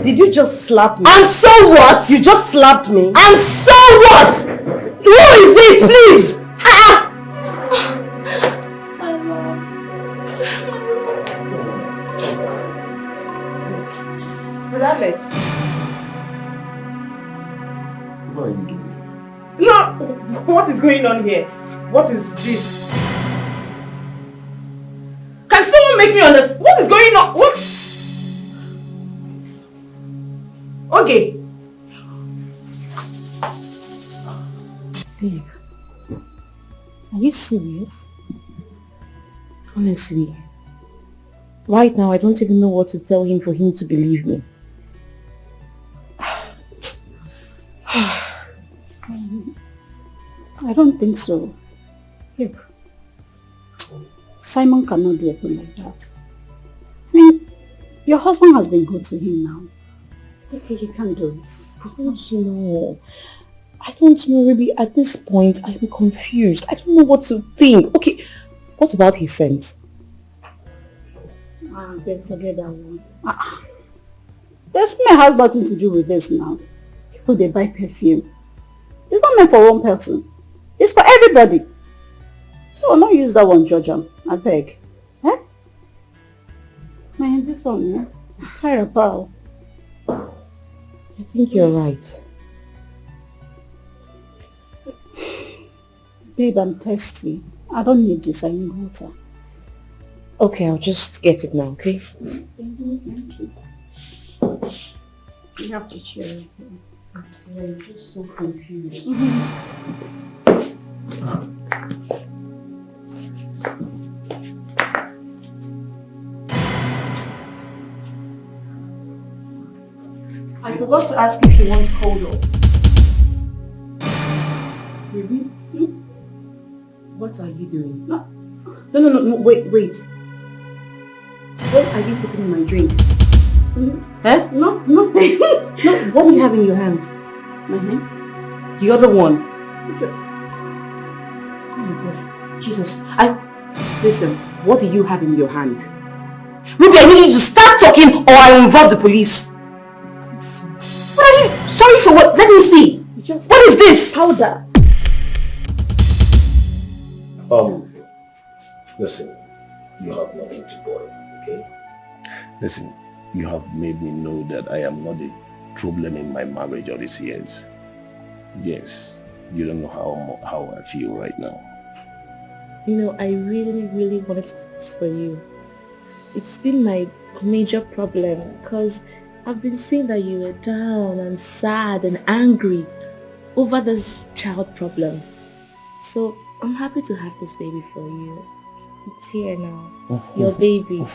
Did you just slap me? And so what? You just slapped me. And so what? Who is it, please? My love. But Alex. What are you doing? No! What is going on here? What is this? Can someone make me understand? What is going on? What? Okay. Babe, are you serious? Honestly, right now I don't even know what to tell him for him to believe me. I don't think so. Babe, Simon cannot do a thing like that. I mean, your husband has been good to him now. He can't do it. I don't know. I don't know, really. At this point, I'm confused. I don't know what to think. Okay, what about his scent? Babe, forget that one. The smell has nothing to do with this now. People, they buy perfume. It's not meant for one person. It's for everybody. So I'll not use that one, Georgia. I beg. Eh? Man, this one, yeah? I'm tired, pal. I think you're right. Babe, I'm thirsty. I don't need this. I need water. Okay, I'll just get it now, okay? Thank you. You have to cheer. I'm just so confused. I forgot to ask if you want cold or... Baby? What are you doing? No, wait. What are you putting in my drink? Huh? No, nothing. No, what do you have in your hands? The other one. Oh my God. Jesus. Listen, what do you have in your hand? Ruby, I need you to start talking or I will involve the police. I'm sorry. What are you? Sorry for what? Let me see. What is this? Powder. Listen, you have nothing to worry, okay? Listen, you have made me know that I am not a problem in my marriage all these years. Yes, you don't know how I feel right now. You know, I really wanted to do this for you. It's been my major problem because I've been seeing that you were down and sad and angry over this child problem. So I'm happy to have this baby for you. It's here now. Your baby.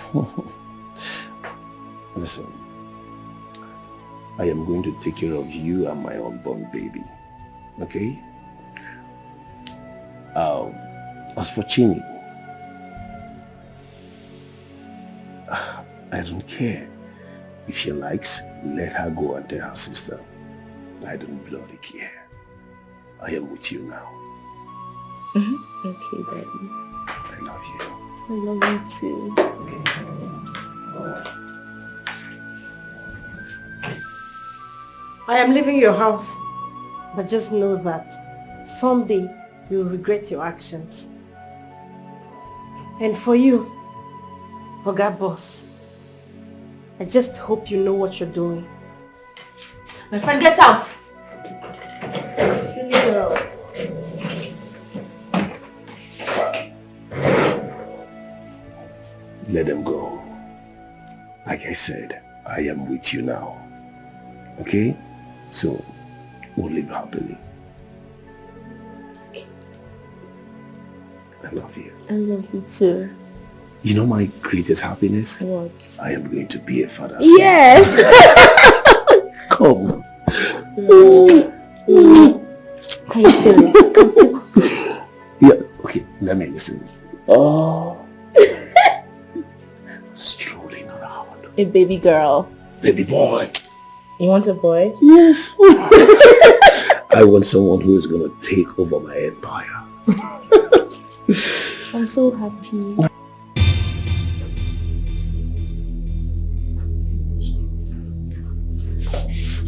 Listen, I am going to take care of you and my unborn baby. Okay? As for Chini, I don't care. If she likes, let her go and tell her sister. I don't bloody care. I am with you now. Okay, Daddy. I love you. I love you too. Okay. I am leaving your house, but just know that someday you will regret your actions. And for you, Oga Boss, I just hope you know what you're doing. My friend, get out! Silly girl. Let them go. Like I said, I am with you now. Okay? So, we'll live happily. I love you. I love you too. You know my greatest happiness? What? I am going to be a father. Yes! Come. How you feeling? Yeah, okay, let me listen. Oh. Strolling around. A baby girl. Baby boy. You want a boy? Yes. I want someone who is going to take over my empire. I'm so happy.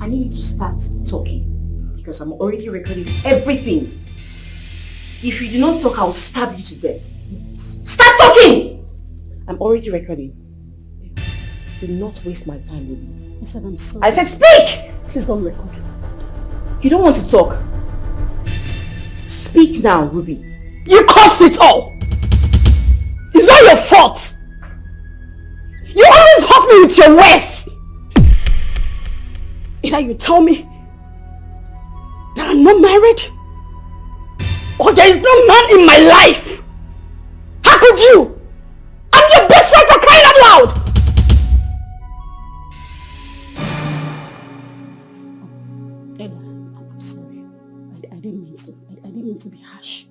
I need you to start talking because I'm already recording everything. If you do not talk, I'll stab you to death. Start talking! I'm already recording. Do not waste my time with me. I said I'm sorry. I said speak! Please don't record. You don't want to talk. Speak now, Ruby. You caused it all! It's all your fault! You always hurt me with your words! Either you tell me that I'm not married, or there is no man in my life! How could you? I'm your best friend for crying out loud! Ella, I'm sorry. I didn't mean to. I didn't mean to be harsh.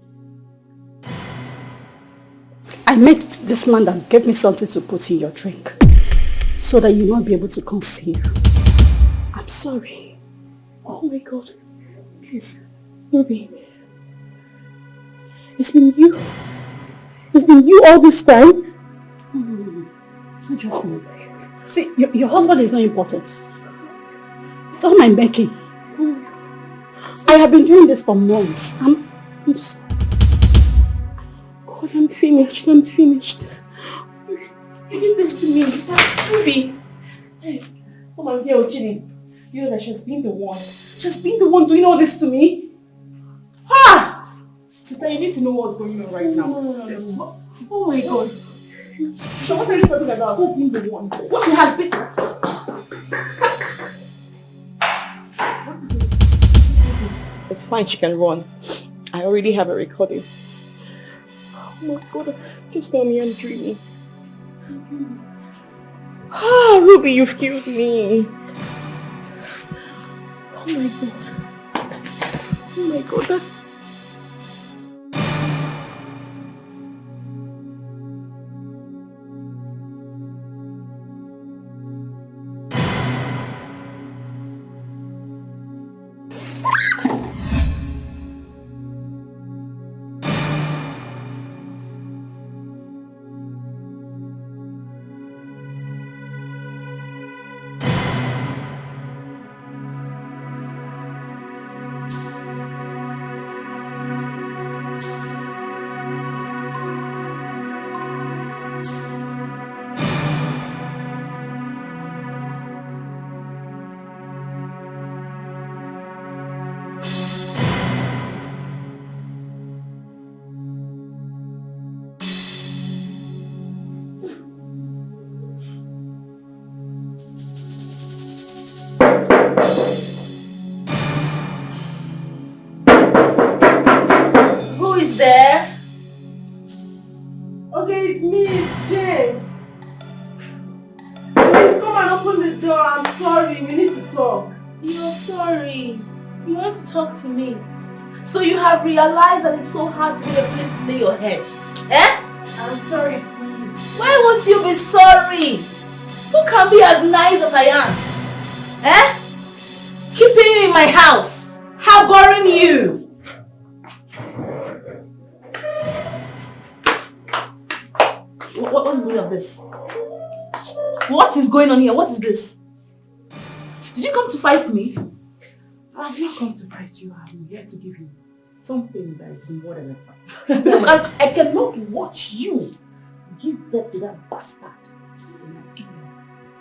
I met this man that gave me something to put in your drink so that you won't be able to conceive. I'm sorry. Oh my God. Please, Ruby. It's been you. It's been you all this time. No. Not just me. See, your husband is not important. It's all my making. I have been doing this for months. I'm sorry. God. God, I'm finished. I'm finished. You give this to me, sister. Ruby. Hey, come on here, Ojini. You know that she's been the one. She's been the one doing all this to me. Ha! Sister, you need to know what's going on right now. No. Oh my God. So what are you talking about? Who's been the one? What she has been... What is it? It's fine, she can run. I already have a recording. Oh my God, just tell me I'm dreaming. Ah, Ruby, you've killed me. Oh my God. Oh my God, that's... To me. So you have realized that it's so hard to get a place to lay your head. Eh? I'm sorry, please. Why won't you be sorry? Who can be as nice as I am? Eh? Keeping you in my house. Harboring you. What's the meaning of this? What is going on here? What is this? Did you come to fight me? I have not come to fight you. I'm here to give you something that is more than a fight. Because I cannot watch you give birth to that bastard.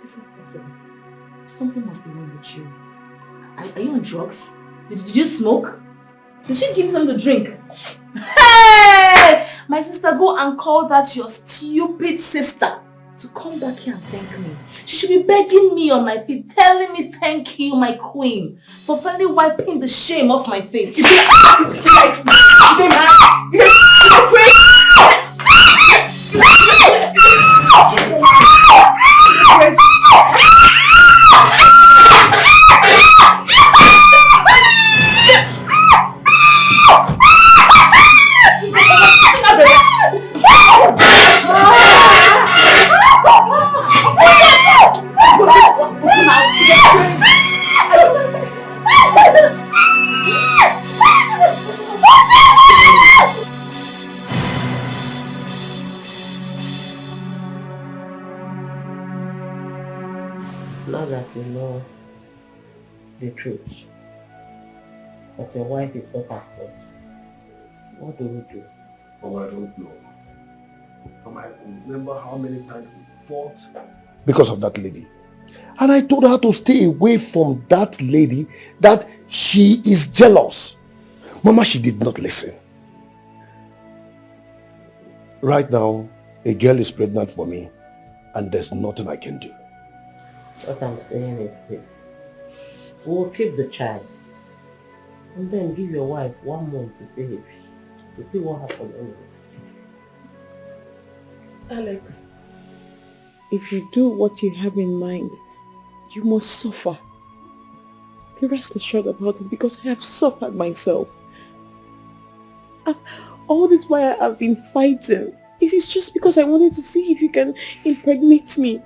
It's not possible. Something must be wrong with you. Are you on drugs? Did you smoke? Did she give them the drink? Hey! My sister, go and call that your stupid sister to come back here and thank me. She should be begging me on my feet, telling me thank you, my queen, for finally wiping the shame off my face. Now that you know the truth, that your wife is not at fault, what do we do? Oh, I don't know. I remember how many times we fought because of that lady. And I told her to stay away from that lady, that she is jealous. Mama, she did not listen. Right now, a girl is pregnant for me, and there's nothing I can do. What I'm saying is this. We'll keep the child, and then give your wife 1 month to see what happens anyway. Alex, if you do what you have in mind, you must suffer. Be rest assured about it, because I have suffered myself. All this while I've been fighting. It is just because I wanted to see if you can impregnate me.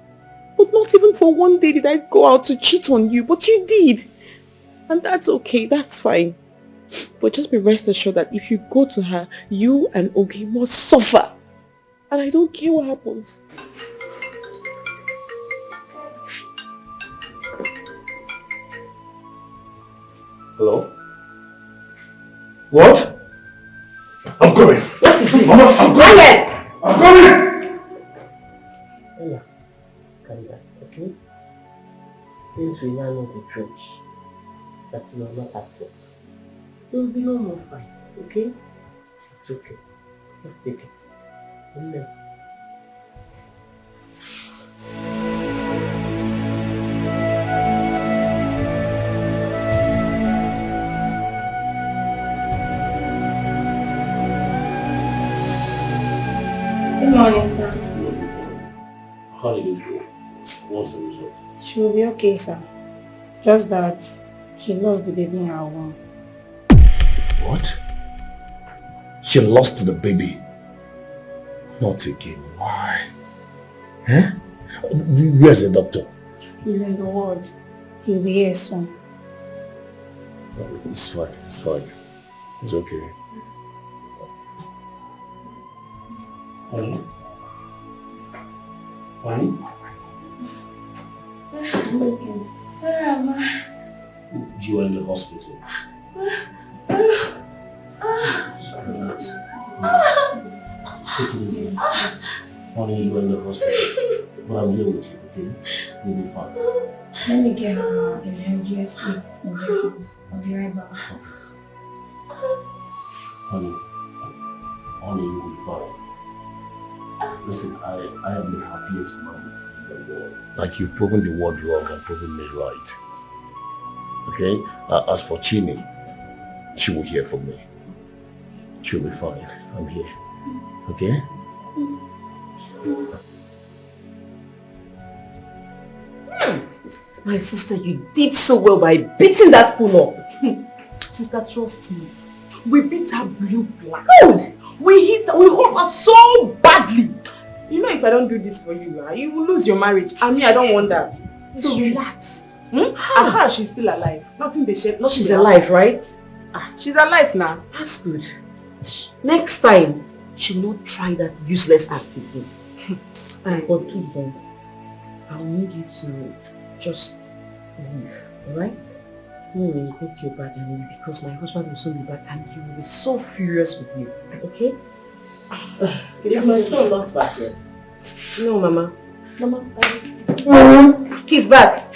But not even for one day did I go out to cheat on you, but you did. And that's okay, that's fine. But just be rest assured that if you go to her, you and Ogi must suffer. And I don't care what happens. Hello? What? I'm coming. What is Mama, I'm coming! I'm coming! Ella, calm down, okay? Since we now know the truth, that you are not at fault, there will be no more fights, okay? It's okay. Let's take it. Amen. Good morning, sir. How did it go? What's the result? She will be okay, sir. Just that she lost the baby in her womb. What? She lost the baby. Not again. Why? Huh? Where's the doctor? He's in the ward. He'll be here soon. It's fine. It's fine. It's okay. Honey? Honey? Where am I? You are in the hospital. Relax. Take it easy. Honey, you are in the hospital. But I'm here with you, okay? You'll be fine. Let me get her emergency injections. I'll be right back. Honey, you'll be fine. Listen, I am the happiest man in the world. Like you've proven the word wrong and proven me right. Okay? As for Chini, she will hear from me. She'll be fine. I'm here. Okay? My sister, you did so well by beating that fool up. Sister, trust me. We beat her blue black. Good. We hurt her so badly. You know, if I don't do this for you, you will lose your marriage. I mean, I don't want that. So relax. As far as she's still alive, nothing they shed. She's alive, right? She's alive now. That's good. Next time, she will not try that useless act again. But please, I will need you to just leave, alright? No will get you back because my husband will soon be back and he will be so furious with you, okay? Is my son not back yet? No, Mama. Mama, He's back.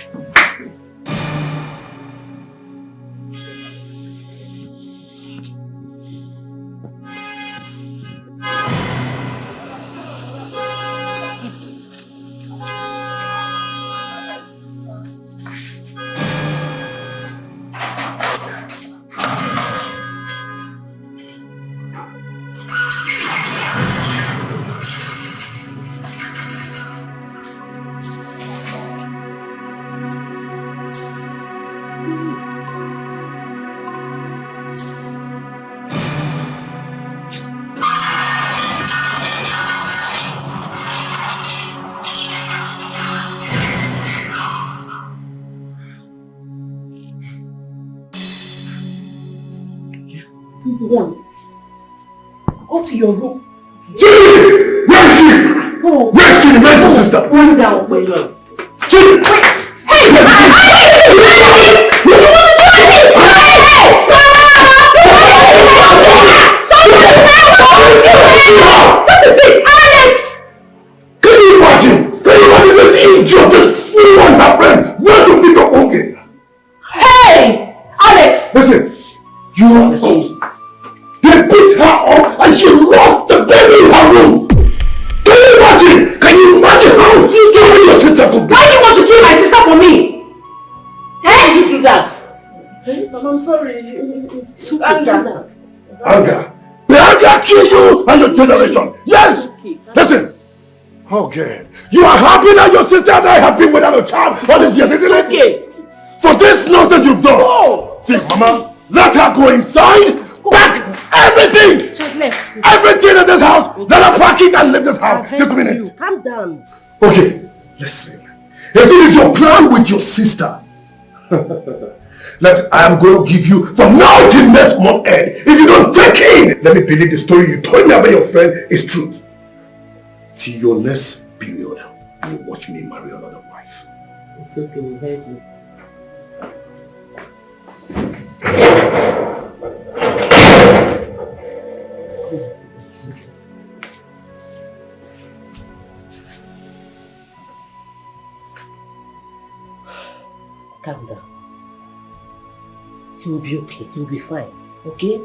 Go to your room. Chidi! Where is she? Go. Where is Chidi? Where's your sister? Run down. Wait. Chidi! What is it? Alex! Can you imagine? This idiot just flew on her friend? Where to pick up okay? Hey! Alex! Listen, you are close. They beat her up and she lost the baby in her room. Can you imagine? Can you imagine how stupid your sister could be? Why do you want to kill my sister for me? Hey, you do that? I'm sorry. It's anger. Anger. The anger kill you and your generation. Yes! Listen. Oh God. You are happy that your sister and I have been without a child all these years, isn't it? For this nonsense you've done. Oh. See, Mama, let her go inside. Pack everything! Just left. Everything in this house! Let her pack it and leave this house this minute! Calm down. Okay, listen. If this is your plan with your sister, I am going to give you from now till next month end. If you don't take in, let me believe the story you told me about your friend is truth. Till your next period, you watch me marry another wife. It's okay, we heard you. Calm down. You'll be okay. You'll be fine. Okay?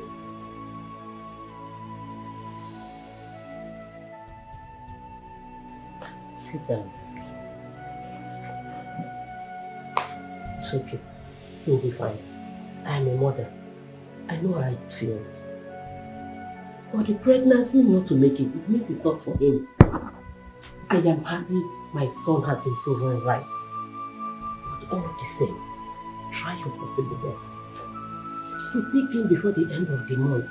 Sit down. It's okay. You'll be fine. I'm a mother. I know how it feels. For the pregnancy not to make it means it's not for him. I am happy my son has been proven right. But all the same, try your possible best. To take him before the end of the month,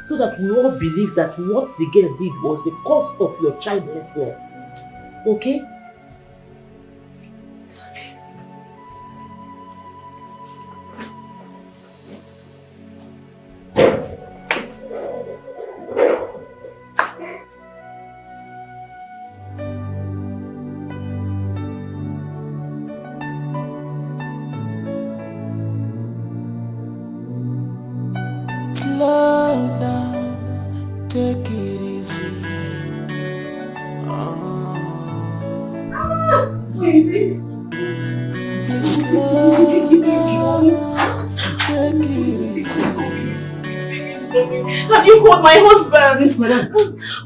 so that we all believe that what the girl did was the cause of your childlessness. Okay? It's okay. Slow down, take it easy. Please slow down, take it easy. Have you called my husband? Yes, madam.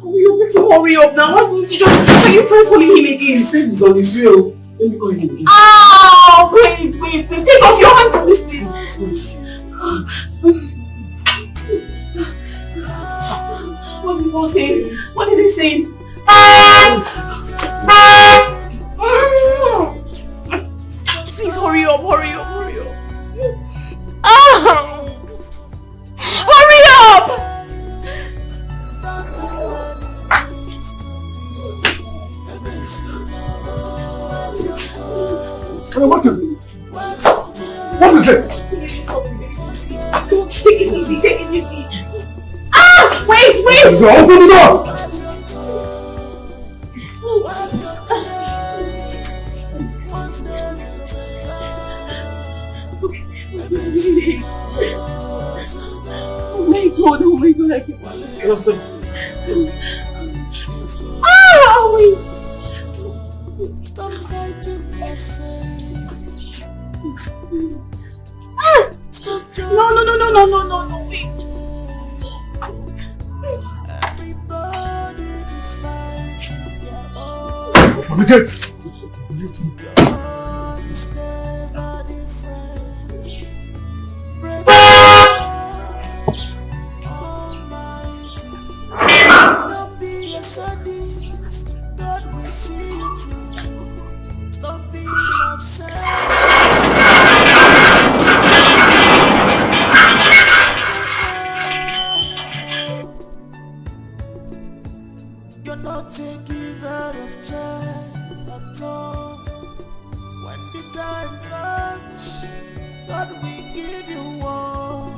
Oh, you better hurry up now. Why didn't you just... Can you try calling him again? He said he's on his way. Let me call him again. Oh, wait. Take off your hand from this, please. What's he saying? What is he saying? Please hurry up. Hurry up. What is it? What is it? Take it easy. Wait! So open the door! Oh my god, I can't. I'm so... wait. Stop fighting yourself. No, wait. Everybody is fighting their own. Open the gate! God is never different. Break Almighty. Don't be a sadist. God will see you through. Stop being upset. You're not taking out of charge at all. When the time comes, God will give you one.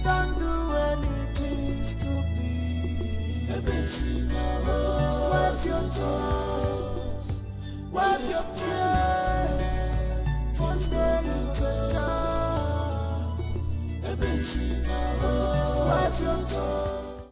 Don't do anything stupid. Wipe your tears. Wipe your tears. One day you take time.